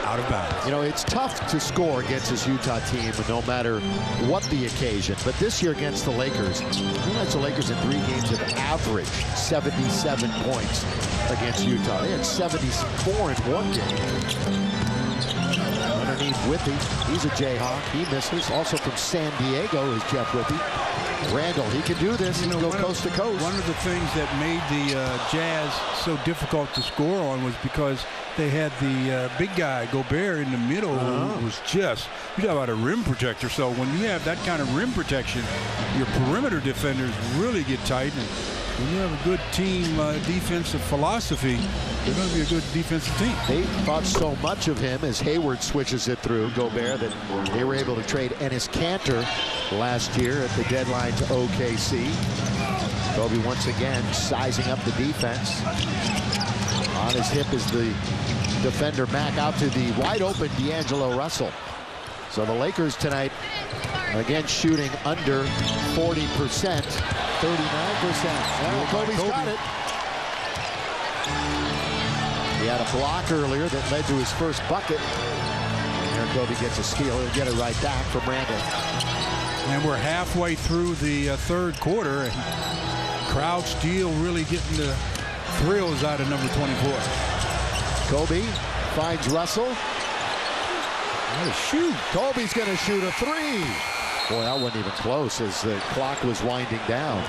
out of bounds. You know, it's tough to score against this Utah team no matter what the occasion. But this year against the Lakers, the Lakers in 3 games have averaged 77 points against Utah. They had 74 in 1 game. Underneath Whippy, he's a Jayhawk. He misses. Also from San Diego is Jeff Whippy. Randle, he can do this. He can go coast to coast. One of the things that made the Jazz so difficult to score on was because they had the big guy, Gobert, in the middle, who was just, you talk about a rim protector. So when you have that kind of rim protection, your perimeter defenders really get tight. And when you have a good team defensive philosophy, they're going to be a good defensive team. They thought so much of him as Hayward switches it through Gobert that they were able to trade Enes Kanter last year at the deadline to OKC. Kobe once again sizing up the defense. On his hip is the defender Mack, out to the wide open D'Angelo Russell. So the Lakers tonight again shooting under 40%, 39%. Well, Kobe's got it. He had a block earlier that led to his first bucket. And Kobe gets a steal. He'll get it right back from Randle. And we're halfway through the third quarter, and crowd still really getting the thrills out of number 24. Kobe finds Russell. Shoot. Kobe's going to shoot a 3. Boy, that wasn't even close as the clock was winding down.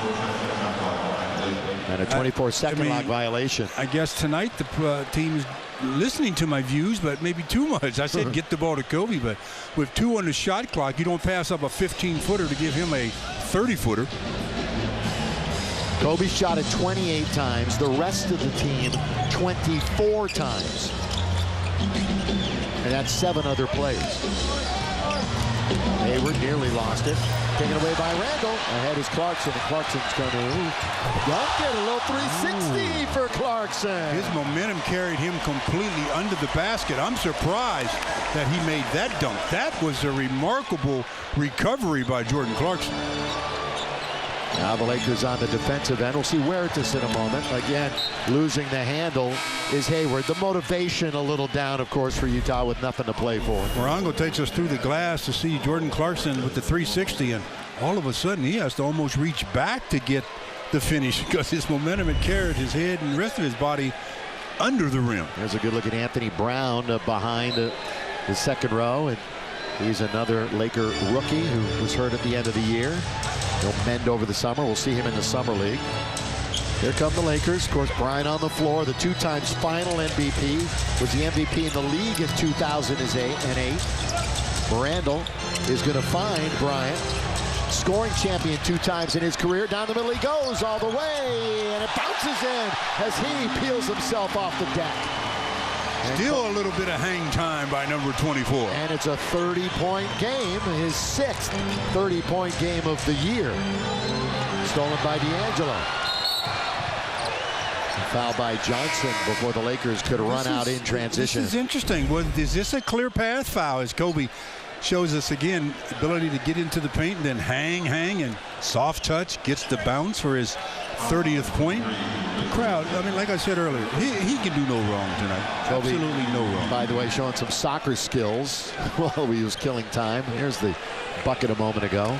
And a 24-second clock violation. I guess tonight the team is listening to my views, but maybe too much. I said get the ball to Kobe, but with 2 on the shot clock, you don't pass up a 15-footer to give him a 30-footer. Kobe shot it 28 times. The rest of the team 24 times. And that's 7 other plays. Hayward nearly lost it. Taken away by Randall. Ahead is Clarkson, and Clarkson's going to dunk it. A little 360 for Clarkson. His momentum carried him completely under the basket. I'm surprised that he made that dunk. That was a remarkable recovery by Jordan Clarkson. Now the Lakers on the defensive end. We'll see Huertas in a moment. Again, losing the handle is Hayward. The motivation a little down, of course, for Utah with nothing to play for. Morongo takes us through the glass to see Jordan Clarkson with the 360, and all of a sudden he has to almost reach back to get the finish because his momentum had carried his head and the rest of his body under the rim. There's a good look at Anthony Brown behind the second row, and he's another Laker rookie who was hurt at the end of the year. He'll mend over the summer. We'll see him in the summer league. Here come the Lakers. Of course, Bryant on the floor, the 2-time final MVP, was the MVP in the league in 2008. Randall is going to find Bryant, scoring champion 2 times in his career. Down the middle he goes all the way, and it bounces in as he peels himself off the deck. Still a little bit of hang time by number 24. And it's a 30-point game, his 6th 30-point game of the year. Stolen by D'Angelo. Foul by Johnson before the Lakers could run out in transition. This is interesting. Is this a clear path foul? As Kobe shows us again, ability to get into the paint and then hang, and soft touch, gets the bounce for his 30th point. The crowd, I mean, like I said earlier, he can do no wrong tonight. Kobe, absolutely no wrong. By the way, showing some soccer skills while he was killing time. Here's the bucket a moment ago.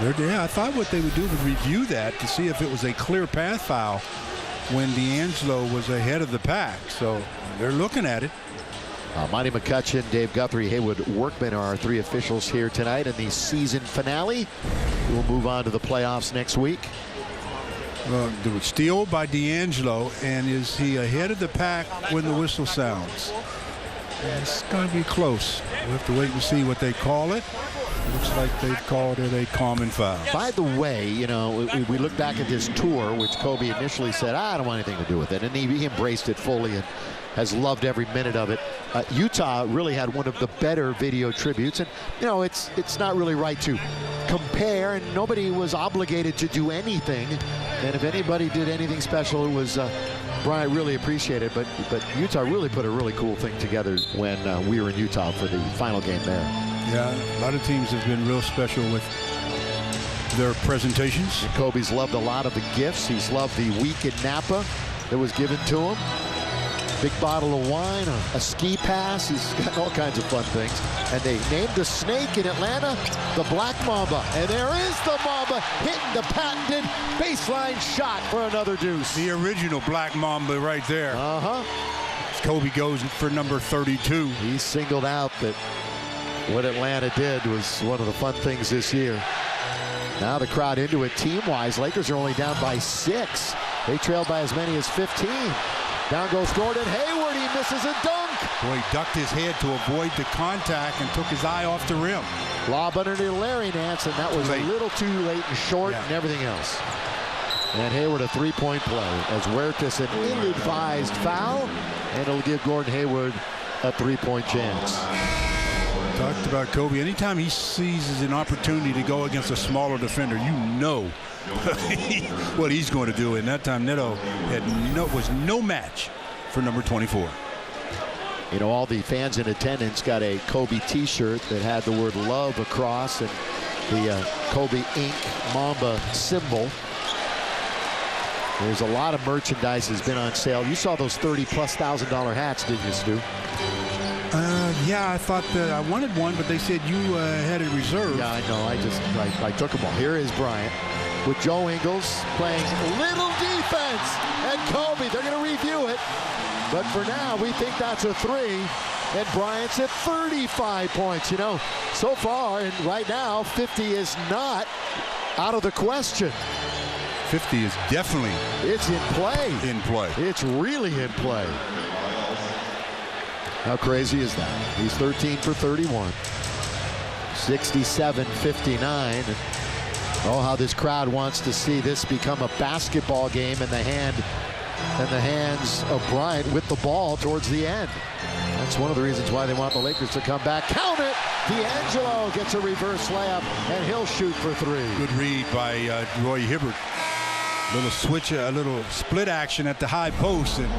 Yeah, I thought what they would do would review that to see if it was a clear path foul when D'Angelo was ahead of the pack. So they're looking at it. Monty McCutcheon, Dave Guthrie, Haywood Workman are our 3 officials here tonight in the season finale. We'll move on to the playoffs next week. There was steal by D'Angelo, and is he ahead of the pack when the whistle sounds? It's going to be close. We'll have to wait and see what they call it. Looks like they've called it a common foul. By the way, you know, we look back at this tour, which Kobe initially said, I don't want anything to do with it, and he embraced it fully and has loved every minute of it. Utah really had one of the better video tributes, and you know, it's not really right to compare, and nobody was obligated to do anything, and if anybody did anything special, it was Bryant. Really appreciated, but Utah really put a really cool thing together when we were in Utah for the final game there. Yeah, a lot of teams have been real special with their presentations. And Kobe's loved a lot of the gifts. He's loved the week in Napa that was given to him. Big bottle of wine, a ski pass. He's got all kinds of fun things. And they named the snake in Atlanta the Black Mamba. And there is the Mamba hitting the patented baseline shot for another deuce. The original Black Mamba right there. Kobe goes for number 32. He singled out that what Atlanta did was one of the fun things this year. Now the crowd into it team-wise. Lakers are only down by 6. They trailed by as many as 15. Down goes Gordon Hayward. He misses a dunk. Boy, he ducked his head to avoid the contact and took his eye off the rim. Lob underneath Larry Nance, and that was a little too late and short and everything else. And Hayward a 3-point play as Huertas an ill-advised foul, and it'll give Gordon Hayward a 3-point chance. Talked about Kobe. Anytime he seizes an opportunity to go against a smaller defender, you know what he's going to do. And that time Neto was no match for number 24. You know, all the fans in attendance got a Kobe t-shirt that had the word love across and the Kobe Inc. Mamba symbol. There's a lot of merchandise that's been on sale. You saw those $30,000+ hats, didn't you, Stu? Yeah, I thought that I wanted one, but they said you had it reserved. Yeah, I know. I took them all. Here is Bryant with Joe Ingles playing little defense. And Kobe, they're going to review it. But for now, we think that's a 3. And Bryant's at 35 points. You know, so far, and right now, 50 is not out of the question. 50 is definitely. It's in play. In play. It's really in play. How crazy is that? He's 13 for 31. 67-59. And oh, how this crowd wants to see this become a basketball game in the hand in the hands of Bryant with the ball towards the end. That's one of the reasons why they want the Lakers to come back. Count it! D'Angelo gets a reverse layup, and he'll shoot for three. Good read by Roy Hibbert. Little switch, a little split action at the high post, and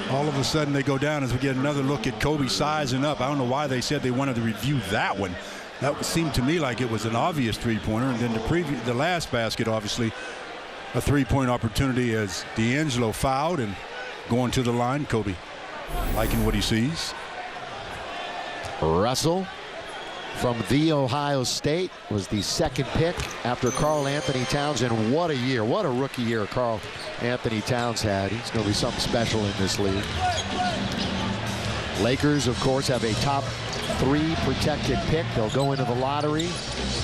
all of a sudden they go down as we get another look at Kobe sizing up. I don't know why they said they wanted to review that one. That seemed to me like it was an obvious three-pointer, and then the last basket, obviously, a three-point opportunity as D'Angelo fouled and going to the line. Kobe liking what he sees. Russell from The Ohio State was the second pick after Karl Anthony Towns, and what a year, what a rookie year Karl Anthony Towns had. He's going to be something special in this league. Lakers, of course, have a top 3 protected pick. They'll go into the lottery.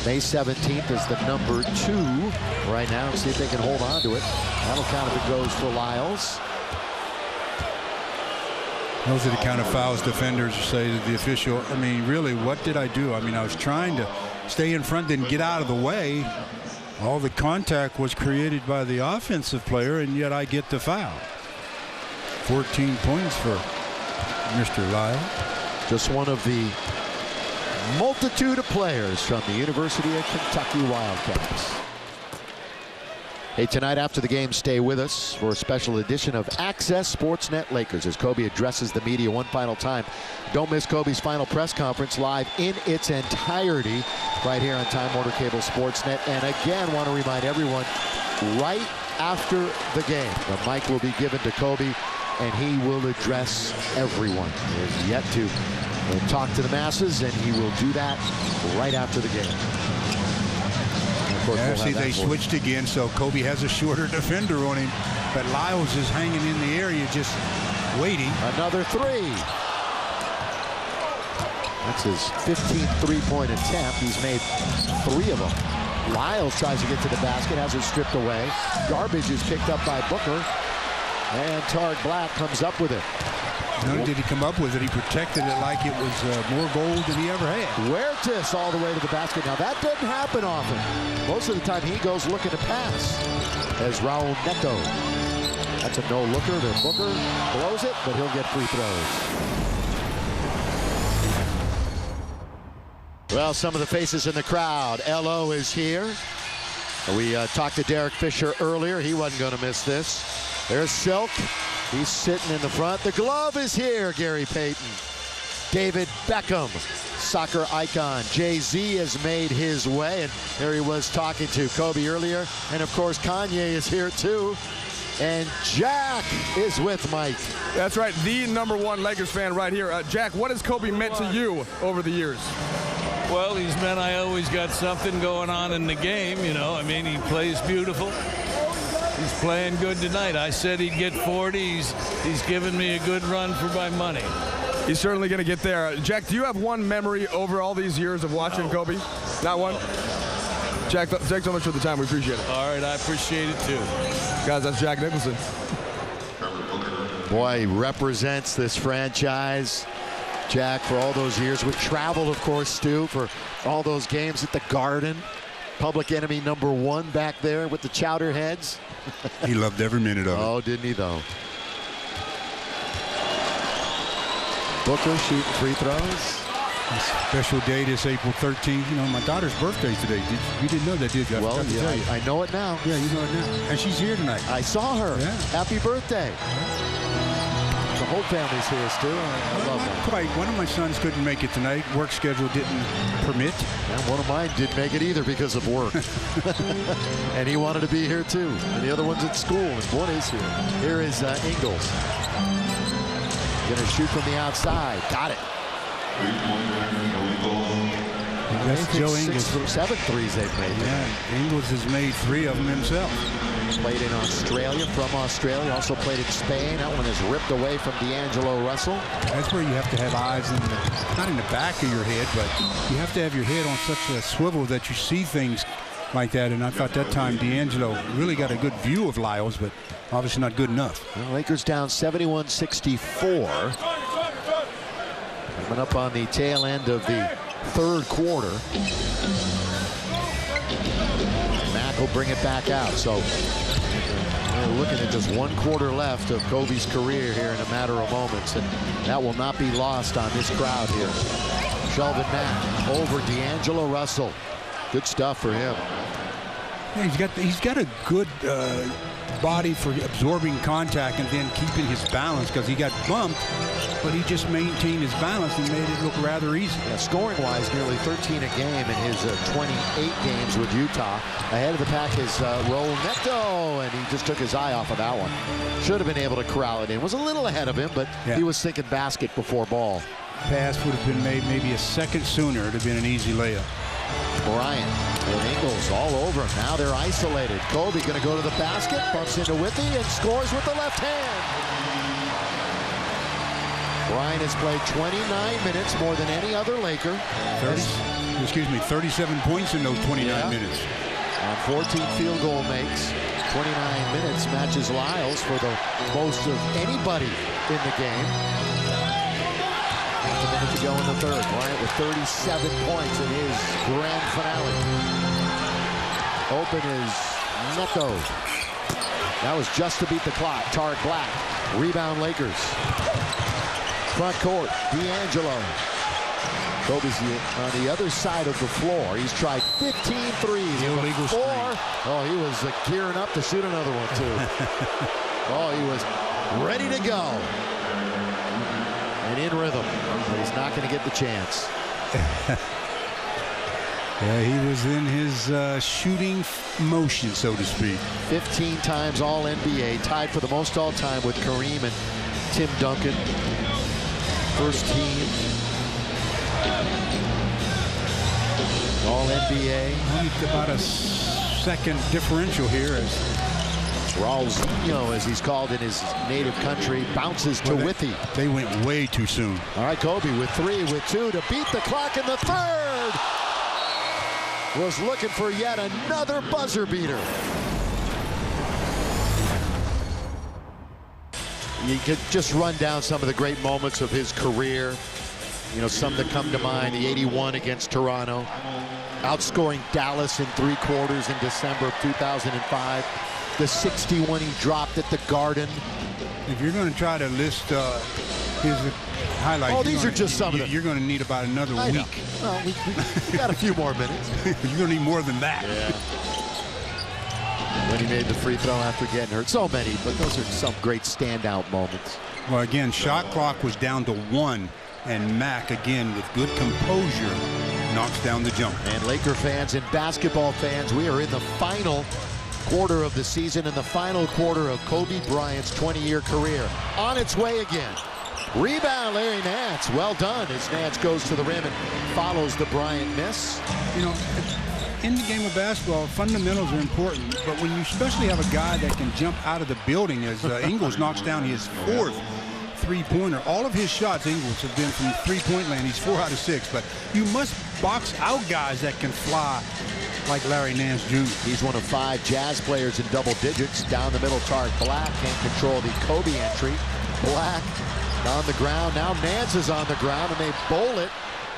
May 17th is the number 2 right now, and see if they can hold on to it. That'll count if it goes for Lyles. Those are the kind of fouls defenders say to the official, I mean, really, what did I do? I mean, I was trying to stay in front, didn't get out of the way. All the contact was created by the offensive player, and yet I get the foul. 14 points for Mr. Lyle. Just one of the multitude of players from the University of Kentucky Wildcats. Hey, tonight after the game, stay with us for a special edition of Access Sportsnet Lakers as Kobe addresses the media one final time. Don't miss Kobe's final press conference live in its entirety right here on Time Warner Cable Sportsnet. And again, want to remind everyone, right after the game, the mic will be given to Kobe and he will address everyone. He has yet to talk to the masses, and he will do that right after the game. Yeah, see, they switched again, so Kobe has a shorter defender on him, but Lyles is hanging in the area just waiting. Another three. That's his 15th three-point attempt. He's made 3 of them. Lyles tries to get to the basket, has it stripped away. Garbage is picked up by Booker, and Tard Black comes up with it. Not only did he come up with it, he protected it like it was more gold than he ever had. Huertas all the way to the basket. Now, that doesn't happen often. Most of the time, he goes looking to pass as Raul Neto. That's a no-looker. Then Booker blows it, but he'll get free throws. Well, some of the faces in the crowd. L.O. is here. We talked to Derek Fisher earlier. He wasn't going to miss this. There's Silk. He's sitting in the front. The glove is here, Gary Payton. David Beckham, soccer icon. Jay-Z has made his way, and there he was talking to Kobe earlier. And, of course, Kanye is here, too. And Jack is with Mike. That's right, the #1 Lakers fan right here. Jack, what has Kobe meant to you over the years? Well, he's meant I always got something going on in the game, you know. I mean, he plays beautiful. He's playing good tonight. I said he'd get 40. He's given me a good run for my money. He's certainly going to get there. Jack, do you have one memory over all these years of watching Kobe? Not one? Jack, thanks so much for the time. We appreciate it. All right, I appreciate it too. Guys, that's Jack Nicholson. Boy, he represents this franchise. Jack, for all those years. We traveled, of course, Stu, for all those games at the Garden. Public Enemy #1 back there with the Chowderheads. He loved every minute of it. Oh, didn't he, though? Booker shooting free throws. A special day this April 13th. You know, my daughter's birthday today. You didn't know that, did you? Well, yeah, I know it now. Yeah, you know it now. And she's here tonight. I saw her. Yeah. Happy birthday. The whole family's here, Stu. I love that. Quite. One of my sons couldn't make it tonight. Work schedule didn't permit. And one of mine didn't make it either because of work. And he wanted to be here, too. And the other one's at school, and one is here. Here is Ingles. Going to shoot from the outside. Got it. That's Joe Ingles. 6 from 7 threes they've made. Yeah, Ingles has made 3 of them himself. Played in Australia, from Australia. Also played in Spain. That one is ripped away from D'Angelo Russell. That's where you have to have eyes in the, not in the back of your head, but you have to have your head on such a swivel that you see things like that. And I thought that time D'Angelo really got a good view of Lyles, but obviously not good enough. Well, Lakers down 71-64. Coming up on the tail end of the third quarter. Mack Mack will bring it back out. So we're looking at just 1 quarter left of Kobe's career here in a matter of moments, and that will not be lost on this crowd here. Shelvin Mack over D'Angelo Russell. Good stuff for him. Yeah, he's got a good body for absorbing contact and then keeping his balance, because he got bumped, but he just maintained his balance and made it look rather easy. Yeah, scoring-wise, nearly 13 a game in his 28 games with Utah. Ahead of the pack is Raul Neto, and he just took his eye off of that one. Should have been able to corral it in. Was a little ahead of him, but he was thinking basket before ball. Pass would have been made maybe a second sooner. It would have been an easy layup. Bryant and Ingles all over him. Now they're isolated. Kobe going to go to the basket, bumps into Withey, and scores with the left hand. Bryant has played 29 minutes, more than any other Laker. 37 points in those 29 minutes. On 14 field goal makes. 29 minutes matches Lyles for the most of anybody in the game. A minute to go in the third. Bryant with 37 points in his grand finale. Open is Neto. That was just to beat the clock. Tarek Black. Rebound Lakers. Front court. D'Angelo. Kobe's on the other side of the floor. He's tried 15 threes. Illegal screen. Oh, he was gearing up to shoot another one, too. Oh, he was ready to go. And in rhythm, but he's not going to get the chance. Yeah, he was in his shooting motion, so to speak. 15 times All-NBA, tied for the most all-time with Kareem and Tim Duncan. First team All-NBA. Only about a second differential here as Raulzinho, as he's called in his native country, bounces to Withey. They went way too soon. All right, Kobe with 3, with 2 to beat the clock in the third. Was looking for yet another buzzer beater. You could just run down some of the great moments of his career. You know, some that come to mind, the 81 against Toronto. Outscoring Dallas in 3 quarters in December of 2005. The 61 he dropped at the Garden. If you're going to try to list his highlights, oh, these are just some of them. You're going to need about another week. Well, we got a few more minutes. You're going to need more than that. Yeah. When he made the free throw after getting hurt. So many, but those are some great standout moments. Well, again, shot clock was down to 1, and Mack, again, with good composure, knocks down the jumper. And Laker fans and basketball fans, we are in the final quarter of the season, in the final quarter of Kobe Bryant's 20-year career. On its way again. Rebound, Larry Nance. Well done as Nance goes to the rim and follows the Bryant miss. You know, in the game of basketball, fundamentals are important, but when you especially have a guy that can jump out of the building, as Ingles knocks down his 4th three-pointer. All of his shots, Ingles, have been from three-point land. He's 4 out of 6, but you must box out guys that can fly like Larry Nance Jr. He's one of 5 Jazz players in double digits. Down the middle, Tarek Black can't control the Kobe entry. Black on the ground. Now Nance is on the ground, and they bowl it,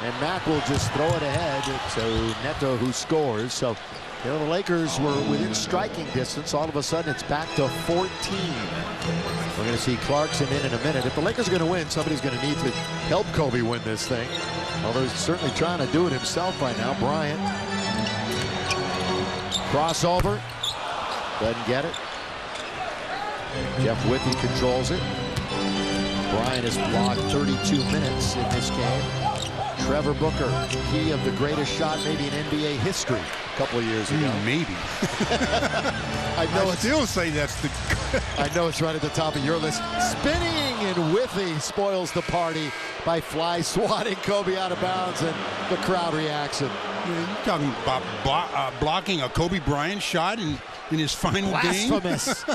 and Mack will just throw it ahead to Neto, who scores. So, you know, the Lakers were within striking distance. All of a sudden, it's back to 14. We're going to see Clarkson in a minute. If the Lakers are going to win, somebody's going to need to help Kobe win this thing. Although he's certainly trying to do it himself right now. Bryant. Crossover. Doesn't get it. Jeff Withey controls it. Bryant has blocked 32 minutes in this game. Trevor Booker, key of the greatest shot maybe in NBA history a couple of years ago. Maybe. I still say that's the... I know it's right at the top of your list. Spinning, and Withey spoils the party by fly swatting Kobe out of bounds, and the crowd reacts. And you're talking about blocking a Kobe Bryant shot in his final game? Blasphemous.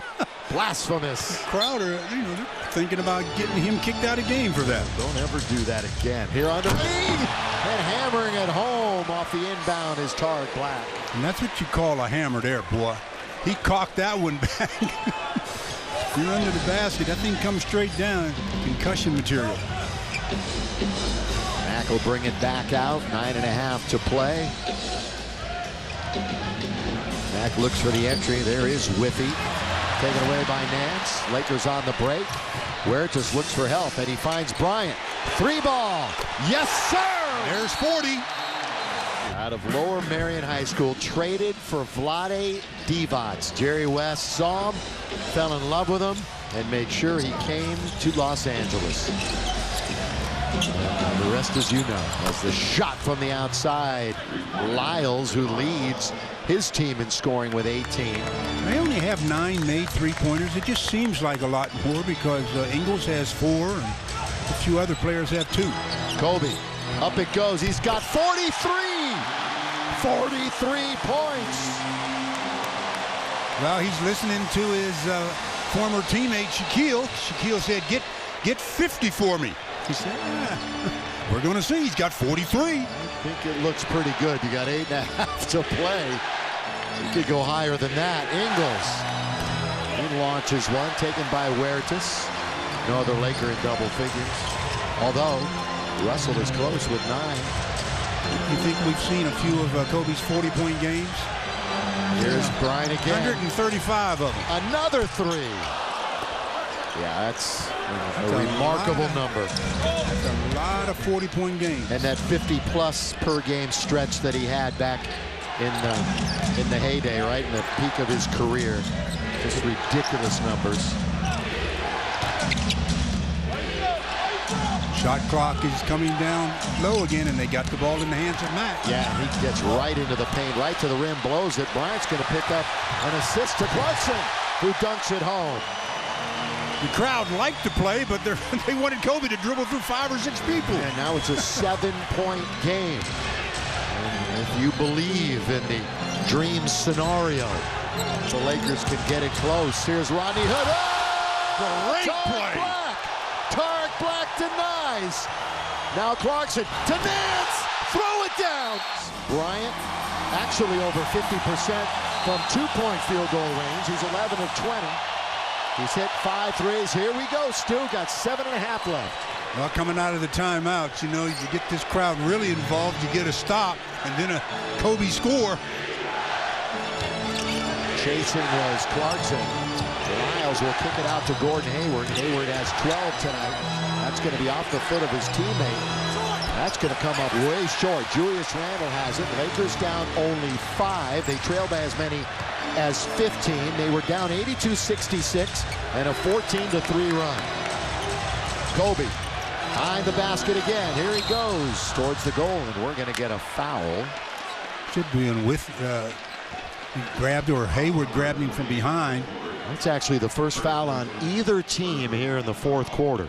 Blasphemous. Crowder, you know, they're thinking about getting him kicked out of game for that. Don't ever do that again. Here on the lead, and hammering it home off the inbound is Tarek Black. And that's what you call a hammer there, boy. He cocked that one back. You're under the basket. That thing comes straight down. Concussion material. Mack will bring it back out. 9.5 to play. Mack looks for the entry. There is Whiffy. Taken away by Nance. Lakers on the break. Huertas looks for help, and he finds Bryant. 3-ball. Yes, sir! There's 40. Out of Lower Marion High School, traded for Vlade Divac. Jerry West saw him, fell in love with him, and made sure he came to Los Angeles. And the rest, as you know, as the shot from the outside. Lyles, who leads his team in scoring with 18. They only have 9 made three-pointers. It just seems like a lot more because Ingles has 4 and a few other players have 2. Kobe, up it goes. He's got 43! 43 points! Well, he's listening to his former teammate, Shaquille. Shaquille said, get 50 for me. He said, we're going to see. He's got 43. I think it looks pretty good. You got 8.5 to play. You could go higher than that. Ingles. He launches one, taken by Huertas. No other Laker in double figures. Although, Russell is close with 9. You think we've seen a few of Kobe's 40-point games? Here's Bryant again. 135 of them. Another 3. Yeah, that's a remarkable number. That's a lot of 40-point games. And that 50-plus per game stretch that he had back in the heyday, right in the peak of his career. Just ridiculous numbers. Shot clock is coming down low again, and they got the ball in the hands of Mack. Yeah, he gets right into the paint, right to the rim, blows it. Bryant's going to pick up an assist to Clarkson, who dunks it home. The crowd liked to play, but they wanted Kobe to dribble through 5 or 6 people. And now it's a 7-point game. And if you believe in the dream scenario, the Lakers can get it close. Here's Rodney Hood. Oh! Great play. Tarek Black denies. Now Clarkson to Nance. Throw it down. Bryant actually over 50% from 2-point field goal range. He's 11 of 20. He's hit 5 threes. Here we go. Stu got 7.5 left. Well, coming out of the timeout, you know, you get this crowd really involved. You get a stop and then a Kobe score. Chasing was Clarkson. Lyles will kick it out to Gordon Hayward. Hayward has 12 tonight. That's going to be off the foot of his teammate. That's going to come up way short. Julius Randle has it. Lakers down only 5. They trailed by as many as 15. They were down 82-66 and a 14-3 run. Kobe behind the basket again. Here he goes towards the goal, and we're going to get a foul. Should be in with grabbed, or Hayward grabbed him from behind. That's actually the first foul on either team here in the 4th quarter.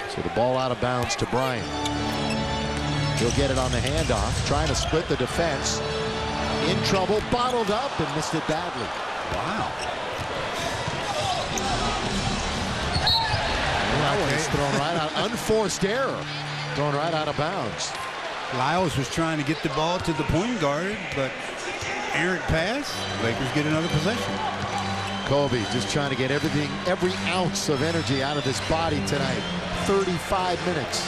So the ball out of bounds to Bryant. He'll get it on the handoff, trying to split the defense. In trouble, bottled up, and missed it badly. Wow. That one is thrown right out. Unforced error. Thrown right out of bounds. Lyles was trying to get the ball to the point guard, but errant pass. Lakers get another possession. Kobe just trying to get everything, every ounce of energy out of his body tonight. 35 minutes.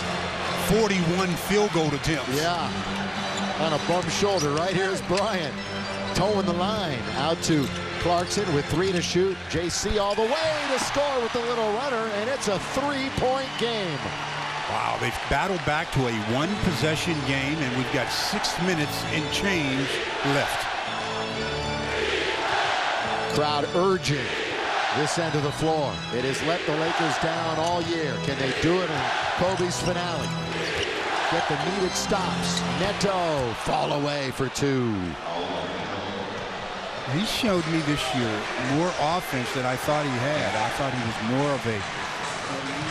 41 field goal attempts. Yeah. On a bum shoulder. Right here's Bryant. Towing the line. Out to Clarkson with 3 to shoot. JC all the way to score with the little runner, and it's a 3-point game. Wow, they've battled back to a 1-possession game, and we've got 6 minutes and change left. Crowd urging this end of the floor. It has let the Lakers down all year. Can they do it in Kobe's finale? Get the needed stops. Neto fall away for 2. He showed me this year more offense than I thought he had. I thought he was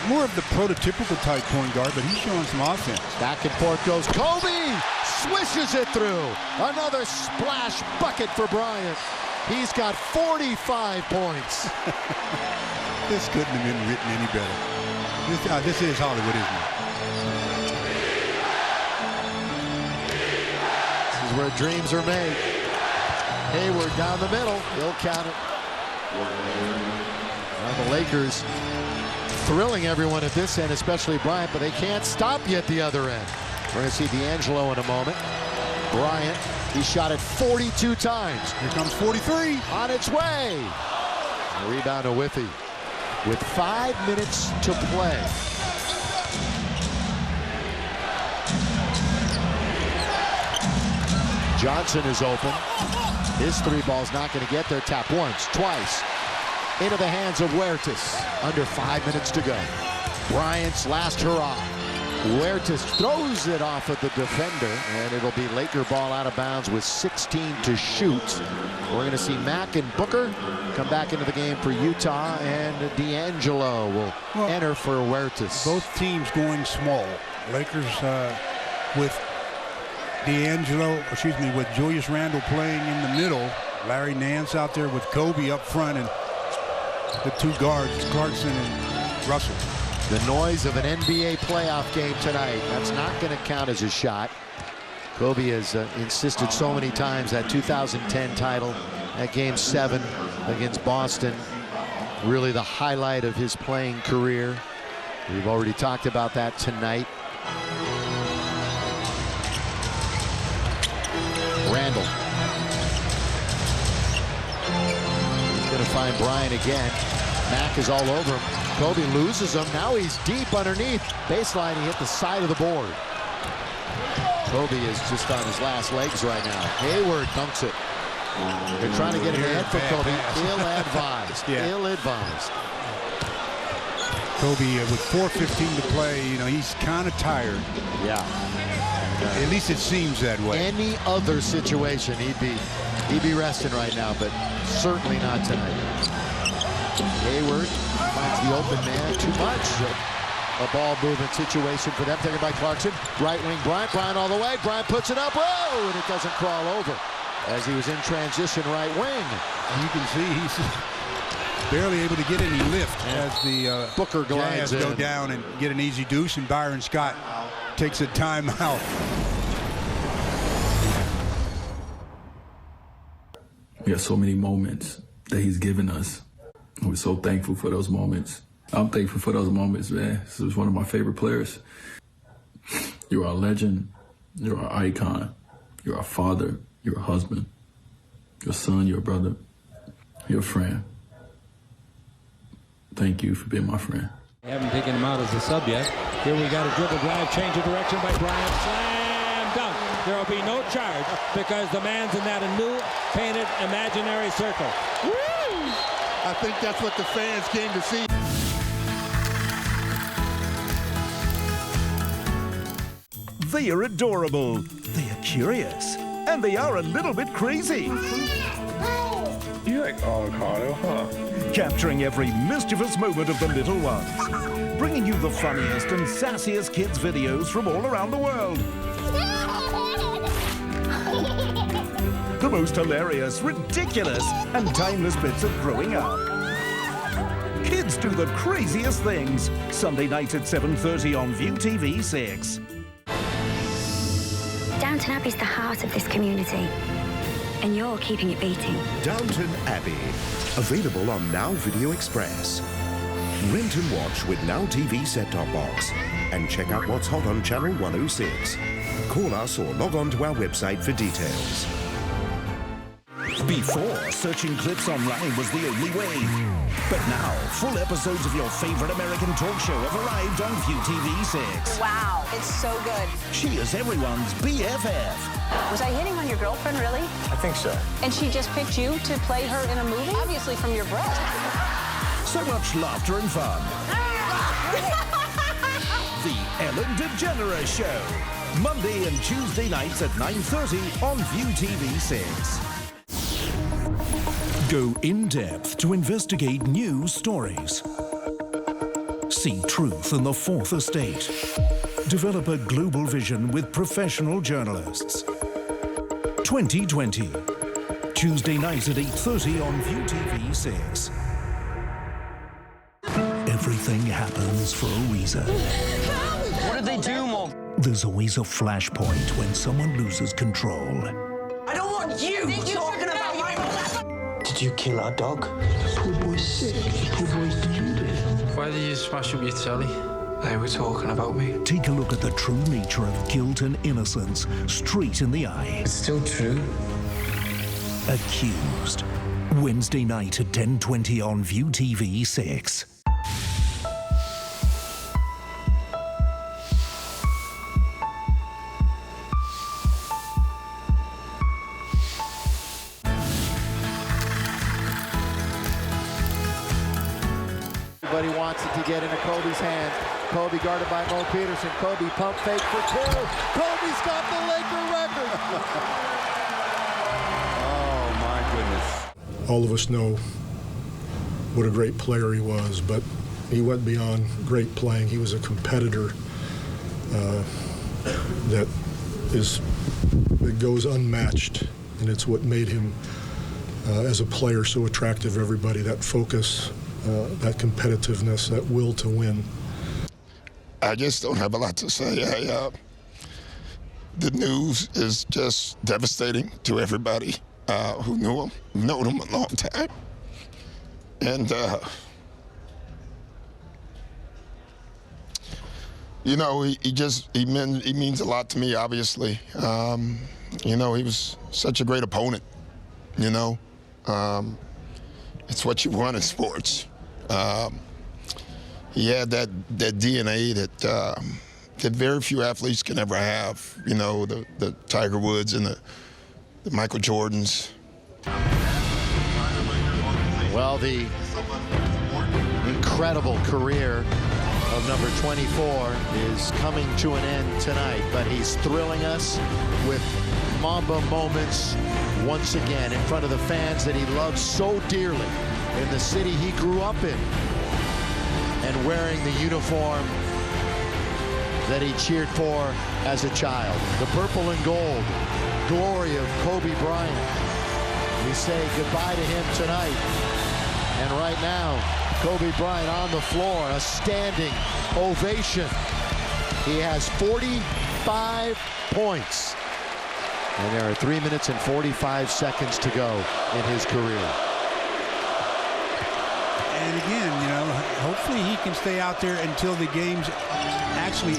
more of the prototypical type point guard, but he's showing some offense. Back and forth goes Kobe. Swishes it through. Another splash bucket for Bryant. He's got 45 points. This couldn't have been written any better. This is Hollywood, isn't it? This is where dreams are made. Hayward down the middle. He'll count it. Well, the Lakers thrilling everyone at this end, especially Bryant, but they can't stop you at the other end. We're going to see D'Angelo in a moment. Bryant He shot it 42 times. Here comes 43. On its way. A rebound to Whiffy with 5 minutes to play. Johnson is open. His three ball's not going to get there. Tap once, twice. Into the hands of Huertas. Under 5 minutes to go. Bryant's last hurrah. Huertas throws it off of the defender, and it'll be Laker ball out of bounds with 16 to shoot. We're going to see Mack and Booker come back into the game for Utah, and D'Angelo will enter for Huertas. Both teams going small. Lakers with with Julius Randle playing in the middle. Larry Nance out there with Kobe up front, and the two guards, Clarkson and Russell. The noise of an NBA playoff game tonight. That's not going to count as a shot. Kobe has insisted so many times that 2010 title at Game 7 against Boston, really the highlight of his playing career. We've already talked about that tonight. Randall. He's going to find Bryant again. Mack is all over him. Kobe loses him. Now he's deep underneath. Baseline, he hit the side of the board. Kobe is just on his last legs right now. Hayward dunks it. They're trying to get an ad for Kobe. Ill-advised. Ill-advised. Kobe with 4:15 to play, he's kind of tired. Yeah. At least it seems that way. Any other situation, he'd be resting right now, but certainly not tonight. Hayward finds the open man. Too much. A ball movement situation for them. Taken by Clarkson. Right wing Bryant. Bryant all the way. Bryant puts it up. Oh, and it doesn't crawl over as he was in transition right wing. You can see he's barely able to get any lift as the Booker Jazz go down and get an easy deuce, and Byron Scott takes a timeout. We have so many moments that he's given us. We're so thankful for those moments. I'm thankful for those moments, man. This was one of my favorite players. You're our legend. You're our icon. You're our father. You're a husband. You're a son. You're a brother. You're a friend. Thank you for being my friend. We haven't taken him out as a sub yet. Here we got a dribble drive, change of direction by Bryant. Slam dunk. There will be no charge because the man's in that new painted imaginary circle. Woo! I think that's what the fans came to see. They are adorable, they are curious, and they are a little bit crazy. You like avocado, huh? Capturing every mischievous moment of the little ones. Bringing you the funniest and sassiest kids videos from all around the world. The most hilarious, ridiculous, and timeless bits of growing up. Kids do the craziest things. Sunday night at 7:30 on View TV 6. Downton Abbey's the heart of this community, and you're keeping it beating. Downton Abbey, available on Now Video Express. Rent and watch with Now TV set-top box, and check out what's hot on channel 106. Call us or log on to our website for details. Before, searching clips online was the only way. But now, full episodes of your favorite American talk show have arrived on View TV 6. Wow, it's so good. She is everyone's BFF. Was I hitting on your girlfriend, really? I think so. And she just picked you to play her in a movie? Obviously from your breast. So much laughter and fun. The Ellen DeGeneres Show. Monday and Tuesday nights at 9:30 on View TV 6. Go in-depth to investigate news stories. See truth in the Fourth Estate. Develop a global vision with professional journalists. 2020. Tuesday night at 8:30 on View TV 6. Everything happens for a reason. What did they do, Mom? There's always a flashpoint when someone loses control. I don't want you talking about my mom. Did you kill our dog? The poor boy's sick. The poor boy's deluded. Why did you smash up your telly? They were talking about me. Take a look at the true nature of guilt and innocence, straight in the eye. It's still true. Accused. Wednesday night at 10:20 on View TV 6. Everybody wants it to get into Kobe's hands. Kobe guarded by Mo Peterson. Kobe pump fake for two. Kobe's got the Laker record. Oh, my goodness. All of us know what a great player he was, but he went beyond great playing. He was a competitor that goes unmatched, and it's what made him, as a player, so attractive to everybody, that focus, that competitiveness, that will to win. I just don't have a lot to say. The news is just devastating to everybody who knew him, known him a long time. And, you know, he means a lot to me, obviously. You know, he was such a great opponent, you know. It's what you want in sports. He had that DNA that very few athletes can ever have. You know, the Tiger Woods and the Michael Jordans. Well, the incredible career of number 24 is coming to an end tonight, but he's thrilling us with Mamba moments once again in front of the fans that he loves so dearly in the city he grew up in, and wearing the uniform that he cheered for as a child. The purple and gold glory of Kobe Bryant. We say goodbye to him tonight. And right now, Kobe Bryant on the floor, a standing ovation. He has 45 points. And there are 3 minutes and 45 seconds to go in his career. And again, you know, hopefully he can stay out there until the game's actually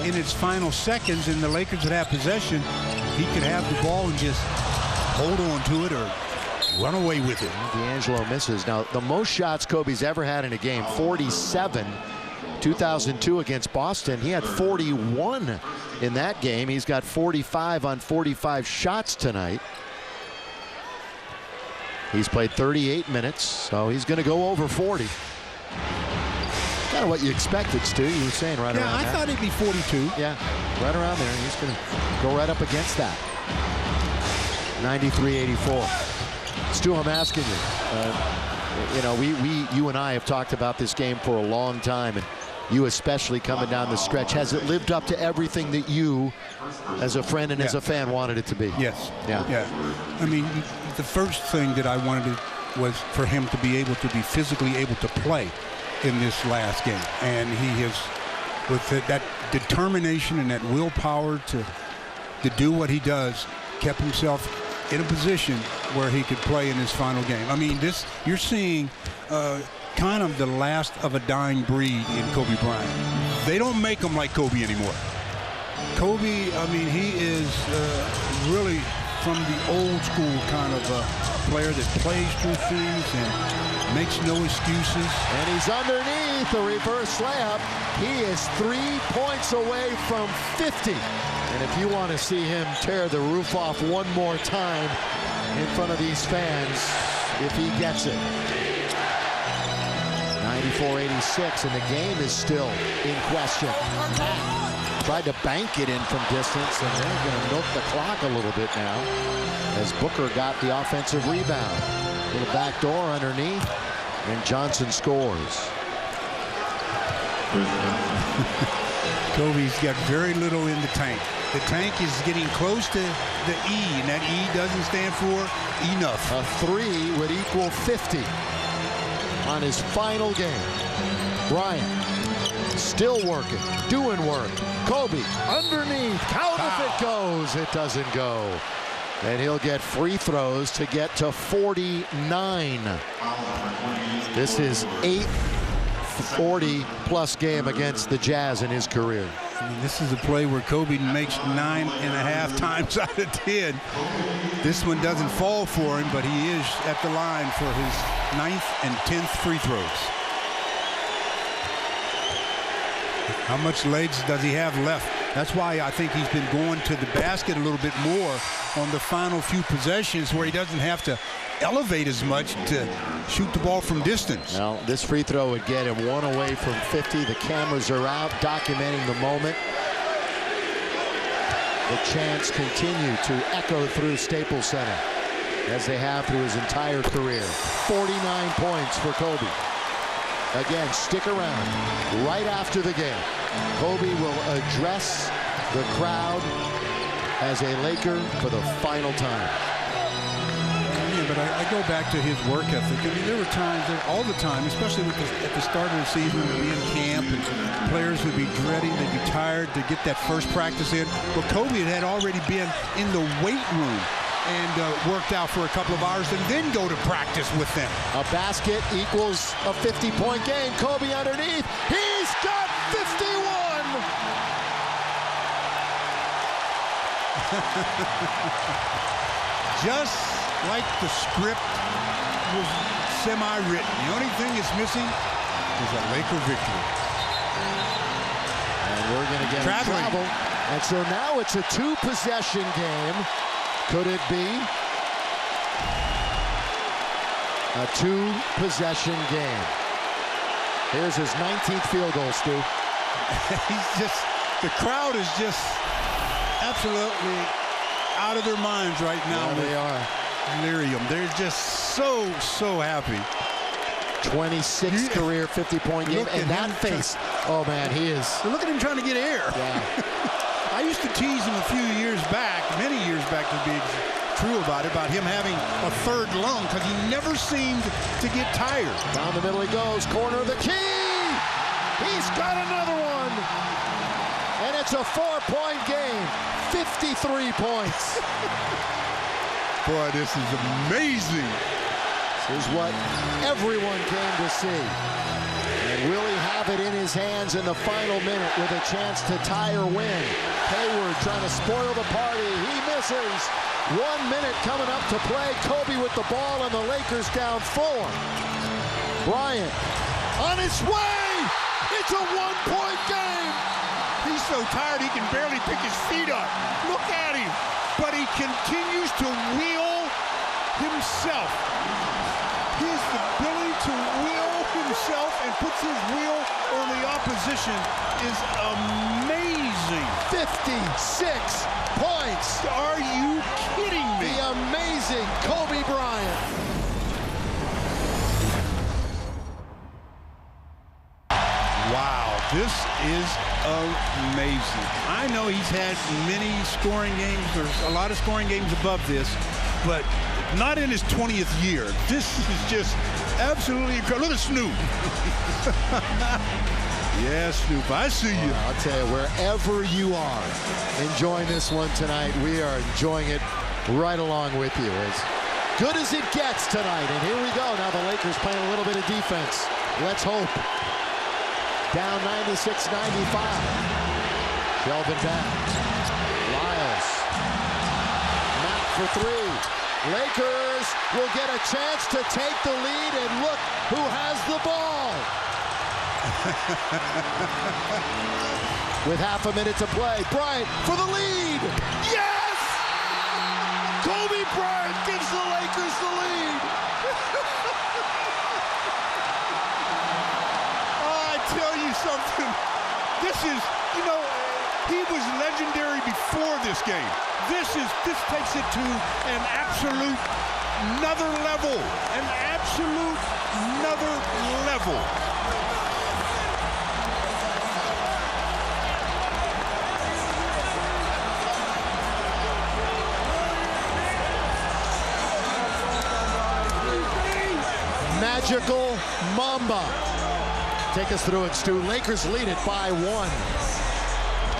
in its final seconds and the Lakers would have possession. He could have the ball and just hold on to it or run away with it. D'Angelo misses. Now, the most shots Kobe's ever had in a game, 47. 2002 against Boston, he had 41 in that game. He's got 45 on 45 shots tonight. He's played 38 minutes, so he's going to go over 40. Kind of what you expected, Stu. You were saying right around there. Yeah, I thought it'd be 42. Yeah, right around there. He's going to go right up against that. 93-84. Stu, I'm asking you. You know, you and I have talked about this game for a long time, and you especially coming down the stretch. Has it lived up to everything that you, as a friend and as a fan, wanted it to be? Yes. Yeah. I mean, the first thing that I wanted was for him to be able to be physically able to play in this last game. And he has, with that determination and that willpower to do what he does, kept himself in a position where he could play in this final game. I mean, you're seeing kind of the last of a dying breed in Kobe Bryant. They don't make them like Kobe anymore. Kobe, I mean, he is really from the old school kind of player that plays through things and makes no excuses. And he's underneath the reverse layup. He is 3 points away from 50. And if you want to see him tear the roof off one more time in front of these fans, if he gets it. 94-86, and the game is still in question. Tried to bank it in from distance, and they're going to milk the clock a little bit now as Booker got the offensive rebound. Little back door underneath, and Johnson scores. Kobe's got very little in the tank. The tank is getting close to the E, and that E doesn't stand for enough. A 3 would equal 50 on his final game. Bryant still working, doing work. Kobe underneath, count if it goes. It doesn't go. And he'll get free throws to get to 49. This is 8 40-plus game against the Jazz in his career. I mean, this is a play where Kobe makes 9.5 times out of 10. This one doesn't fall for him, but he is at the line for his 9th and 10th free throws. How much legs does he have left? That's why I think he's been going to the basket a little bit more on the final few possessions, where he doesn't have to elevate as much to shoot the ball from distance. Well, this free throw would get him 1 away from 50. The cameras are out documenting the moment. The chants continue to echo through Staples Center, as they have through his entire career. 49 points for Kobe. Again, stick around. Right after the game, Kobe will address the crowd as a Laker for the final time. Yeah, but I go back to his work ethic. I mean, there were times, all the time, especially at the start of the season, when we'd be in camp and players would be dreading, they'd be tired to get that first practice in. But Kobe had already been in the weight room and worked out for a couple of hours and then go to practice with them. A basket equals a 50-point game. Kobe underneath. He's got 51! Just like the script was semi-written. The only thing it's missing is a Laker victory. And we're going to get travel. And so now it's a 2-possession game. Could it be a 2-possession game? Here's his 19th field goal, Stu. The crowd is just absolutely out of their minds right now. Yeah, they are. Delirium. They're just so happy. 26th career 50-point game. And that face. Oh, man, he is. Look at him trying to get air. Yeah. I used to tease him a few years back, many years back to be true about him having a third lung, because he never seemed to get tired. Down the middle he goes, corner of the key! He's got another one! And it's a 4-point game, 53 points. Boy, this is amazing. This is what everyone came to see. And will he have it in his hands in the final minute with a chance to tie or win? Hayward trying to spoil the party. He misses. 1 minute coming up to play. Kobe with the ball and the Lakers down 4. Bryant on his way. It's a 1-point game. He's so tired he can barely pick his feet up. Look at him. But he continues to wheel himself. His ability to wheel himself and puts his wheel on the opposition is amazing. 56 points. Are you kidding me? The amazing Kobe Bryant. Wow, this is amazing. I know he's had many scoring games, or a lot of scoring games above this, but not in his 20th year. This is just absolutely incredible. Look at Snoop. Yeah, Snoop, I see you. I'll tell you, wherever you are enjoying this one tonight, we are enjoying it right along with you. As good as it gets tonight. And here we go. Now the Lakers playing a little bit of defense. Let's hope. Down 96-95. Kelvin Downs. Lyles. Matt for 3. Lakers will get a chance to take the lead, and look who has the ball. With half a minute to play, Bryant for the lead. Yes! Kobe Bryant gives the Lakers the lead. Oh, I tell you something. This is, you know, he was legendary before this game. This takes it to an absolute another level. An absolute another level. Magical Mamba. Take us through it, Stu. Lakers lead it by 1.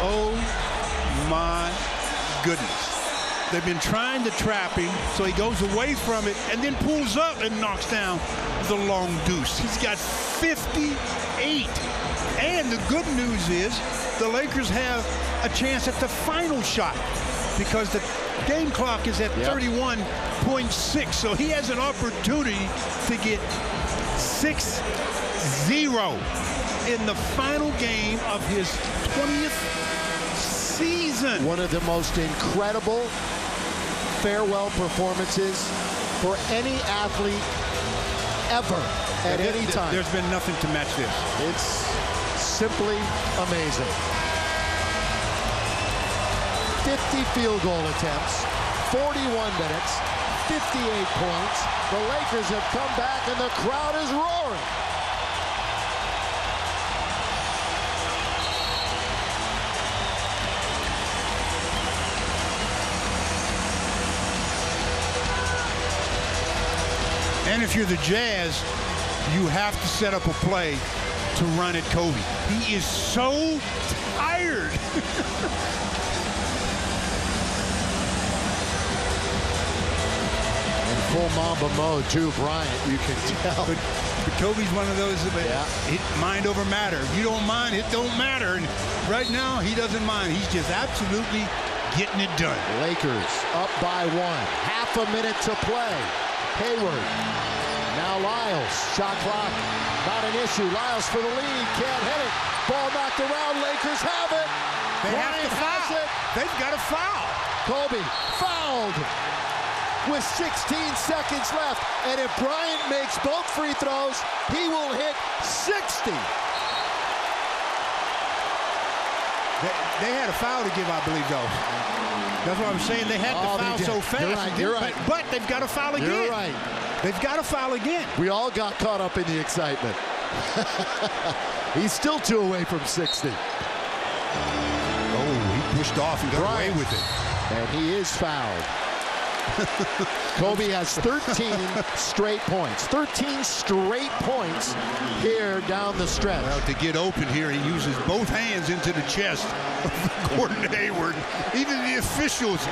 Oh my goodness. They've been trying to trap him, so he goes away from it and then pulls up and knocks down the long deuce. He's got 58. And the good news is the Lakers have a chance at the final shot because the game clock is at 31.6. So he has an opportunity to get 6-0 in the final game of his 20th season. One of the most incredible farewell performances for any athlete ever at any time. There's been nothing to match this. It's simply amazing. 50 field goal attempts, 41 minutes, 58 points. The Lakers have come back and the crowd is roaring. And if you're the Jazz, you have to set up a play to run at Kobe. He is so tired. In full Mamba mode, too, Bryant, you can tell. But Kobe's one of those that mind over matter. If you don't mind, it don't matter. And right now, he doesn't mind. He's just absolutely getting it done. Lakers up by 1. Half a minute to play. Hayward. Now Lyles. Shot clock. Not an issue. Lyles for the lead. Can't hit it. Ball knocked around. Lakers have it. They have to foul. They've got to foul. Kobe fouled with 16 seconds left. And if Bryant makes both free throws, he will hit 60. They had a foul to give, I believe, though. That's what I'm saying. They had to foul so fast. You're right. But they've got to foul again. You're right. They've got to foul again. We all got caught up in the excitement. He's still 2 away from 60. Oh, he pushed off and got away with it. And he is fouled. Kobe has 13 straight points. 13 straight points here down the stretch. Well, to get open here, he uses both hands into the chest of Gordon Hayward. Even the officials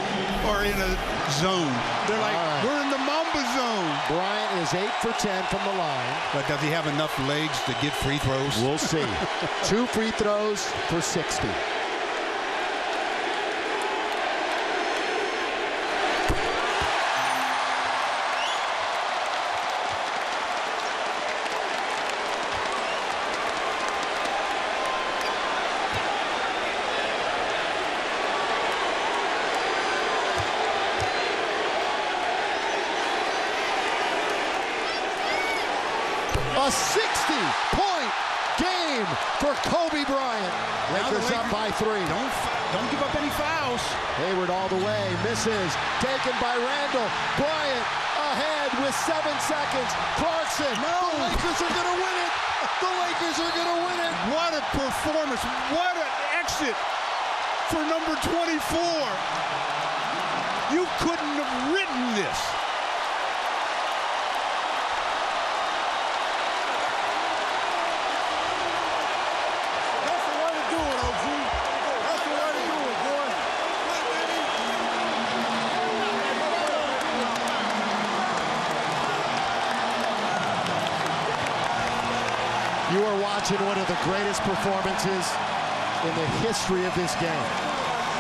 are in a zone. They're like, we're in the Mamba zone. Bryant is 8 for 10 from the line. But does he have enough legs to get free throws? We'll see. 2 free throws for 60. A 60-point game for Kobe Bryant. Lakers up by 3. Don't give up any fouls. Hayward all the way, misses, taken by Randall. Bryant ahead with 7 seconds. Clarkson, the Lakers are going to win it. The Lakers are going to win it. What a performance. What an exit for number 24. You couldn't have written this. You are watching one of the greatest performances in the history of this game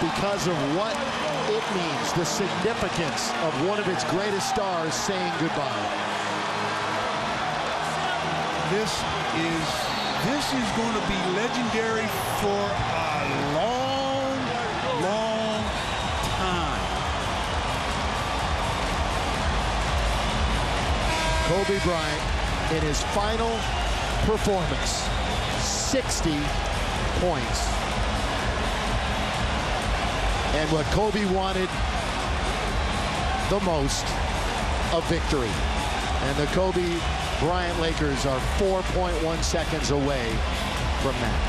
because of what it means, the significance of one of its greatest stars saying goodbye. This is going to be legendary for a long, long time. Kobe Bryant in his final performance, 60 points. And what Kobe wanted the most, a victory. And the Kobe Bryant Lakers are 4.1 seconds away from that.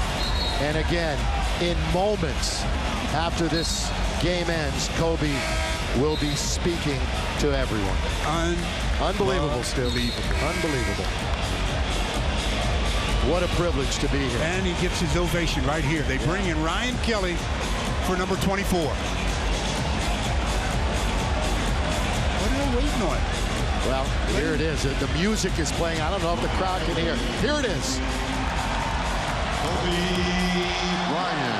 And again, in moments after this game ends, Kobe will be speaking to everyone. Unbelievable, Stu. Unbelievable. What a privilege to be here. And he gets his ovation right here. They bring in Ryan Kelly for number 24. What are they waiting on? Well, here it is. The music is playing. I don't know if the crowd can hear. Here it is. Kobe Bryant.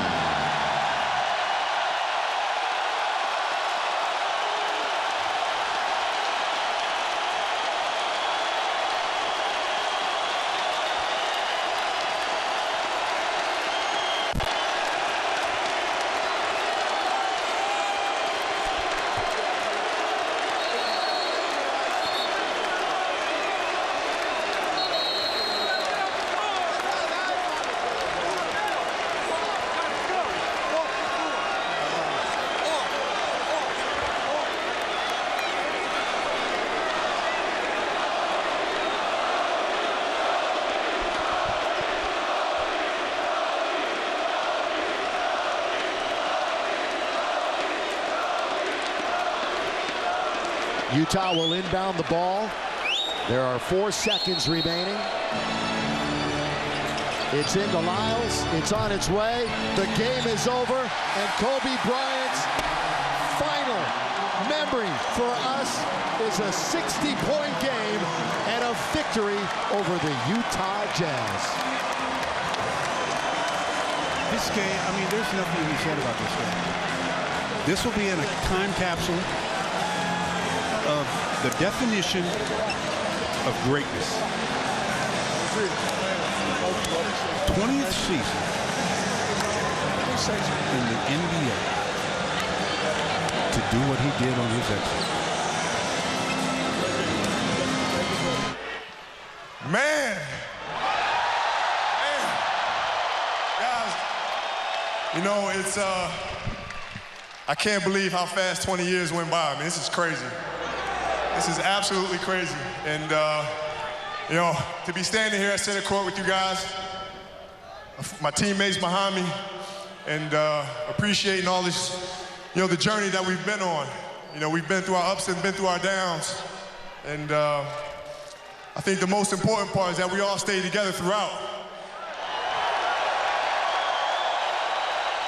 Utah will inbound the ball. There are 4 seconds remaining. It's into Lyles. It's on its way. The game is over. And Kobe Bryant's final memory for us is a 60-point game and a victory over the Utah Jazz. This game, I mean, there's nothing to be said about this game. This will be in a time capsule of the definition of greatness. 20th season in the NBA to do what he did on his exit. Man, guys, you know, it's I can't believe how fast 20 years went by. I mean, this is crazy. This is absolutely crazy. And, you know, to be standing here at center court with you guys, my teammates behind me, and appreciating all this, you know, the journey that we've been on. You know, we've been through our ups and been through our downs. And I think the most important part is that we all stayed together throughout.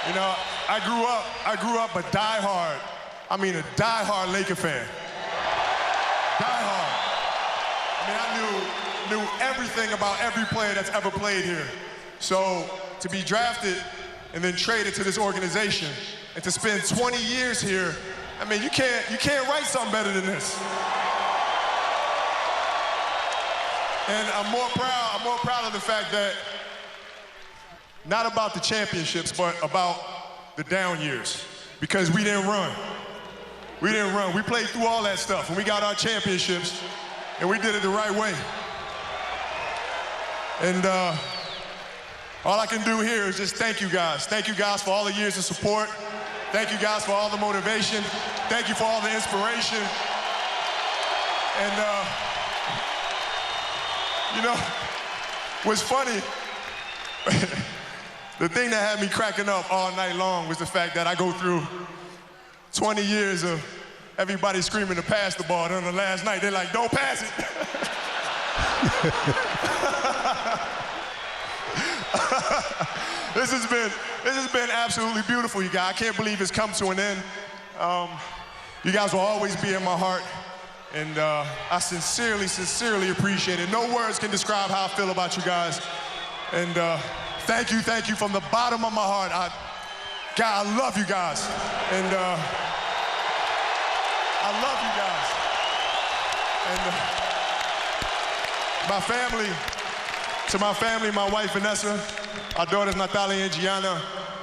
You know, I grew up a diehard Laker fan. Die-hard. I mean, I knew everything about every player that's ever played here. So to be drafted and then traded to this organization and to spend 20 years here, I mean, you can't write something better than this. And I'm more proud of the fact that not about the championships, but about the down years, because we didn't run. We didn't run. We played through all that stuff, and we got our championships, and we did it the right way. And all I can do here is just thank you guys. Thank you guys for all the years of support. Thank you guys for all the motivation. Thank you for all the inspiration. And, you know, what's funny, the thing that had me cracking up all night long was the fact that I go through 20 years of everybody screaming to pass the ball. And on the last night, they're like, don't pass it. This has been absolutely beautiful, you guys. I can't believe it's come to an end. You guys will always be in my heart. And I sincerely appreciate it. No words can describe how I feel about you guys. And thank you from the bottom of my heart. God, I love you guys. And I love you guys. And to my family, my wife Vanessa, our daughters Natalia and Gianna,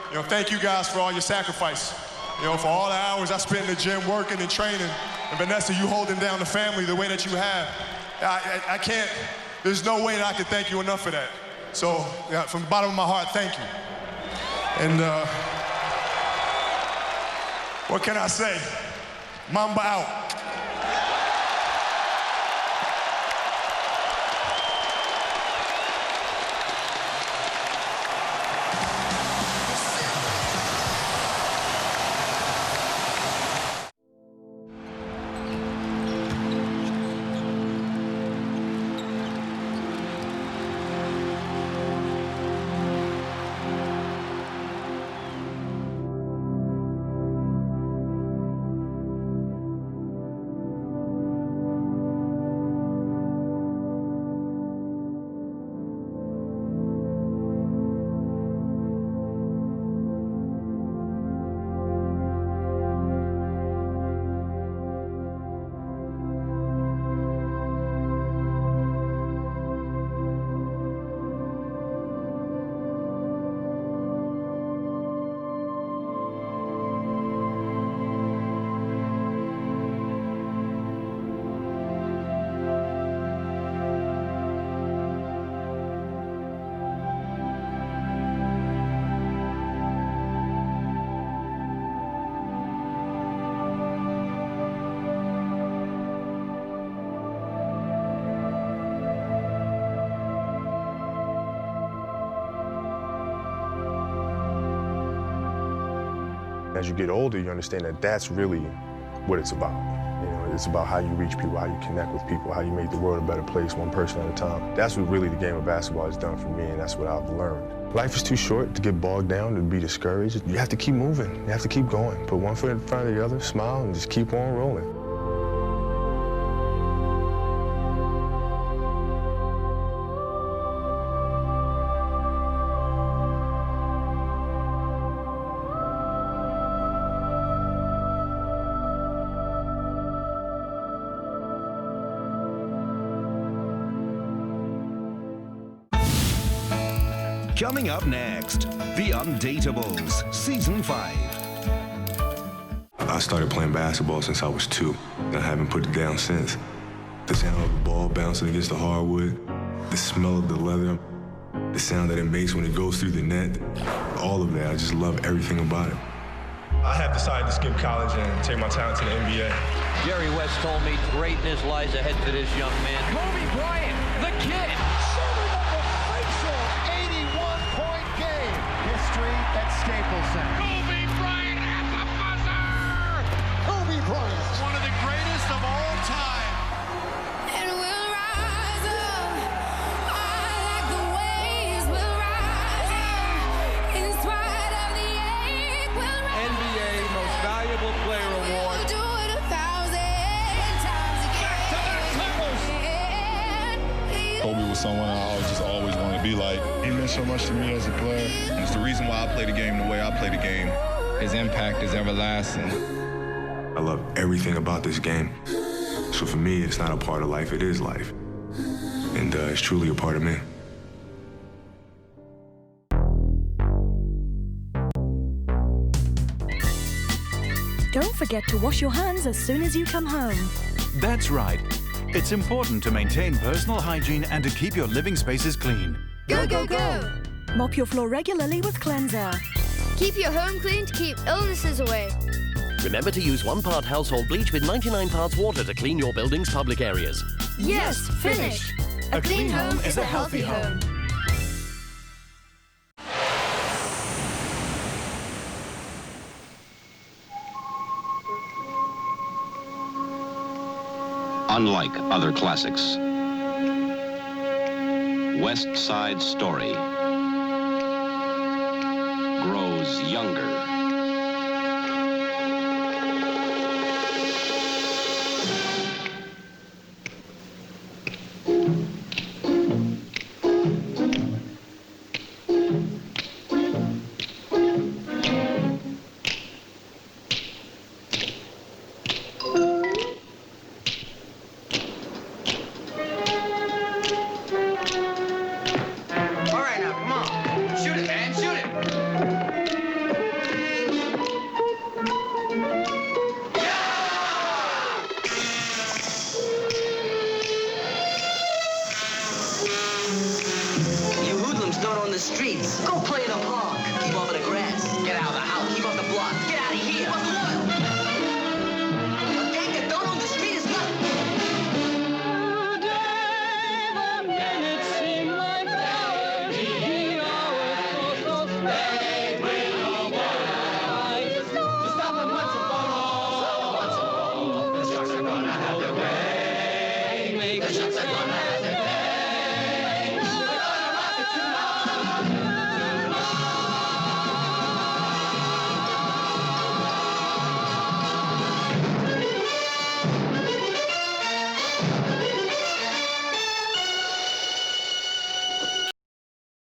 you know, thank you guys for all your sacrifice. You know, for all the hours I spent in the gym working and training. And Vanessa, you holding down the family the way that you have. I can't, there's no way that I can thank you enough for that. So, yeah, from the bottom of my heart, thank you. And what can I say? Mamba out. As you get older, you understand that that's really what it's about. You know, it's about how you reach people, how you connect with people, how you make the world a better place one person at a time. That's what really the game of basketball has done for me, and that's what I've learned. Life is too short to get bogged down, to be discouraged. You have to keep moving. You have to keep going. Put one foot in front of the other, smile, and just keep on rolling. Coming up next, The Undateables, Season 5. I started playing basketball since I was 2, and I haven't put it down since. The sound of the ball bouncing against the hardwood, the smell of the leather, the sound that it makes when it goes through the net, all of that, I just love everything about it. I have decided to skip college and take my talent to the NBA. Jerry West told me greatness lies ahead for this young man. Kobe Bryant, the kid. Serving up a facial 81-point game. History at Staples Center. Kobe Bryant at the buzzer. Kobe Bryant. One of the greatest of all time. And we'll rise up. Like the waves will rise up. In spite of the ache, we'll rise. NBA Most Valuable Player Award. We'll do it 1,000 times again. Kobe was someone I always wanted to be like. He meant so much to me as a player. And it's the reason why I play the game the way I play the game. His impact is everlasting. I love everything about this game. So for me, it's not a part of life, it is life. And it's truly a part of me. Don't forget to wash your hands as soon as you come home. That's right. It's important to maintain personal hygiene and to keep your living spaces clean. Go, go, go! Mop your floor regularly with Cleanser. Keep your home clean to keep illnesses away. Remember to use 1 part household bleach with 99 parts water to clean your building's public areas. Yes, finish! A clean home is a healthy home. Unlike other classics, West Side Story grows younger. Streets. Go play in the park. Keep off of the grass. Get out of the house. Keep off the block. Get out of here. Keep off the water.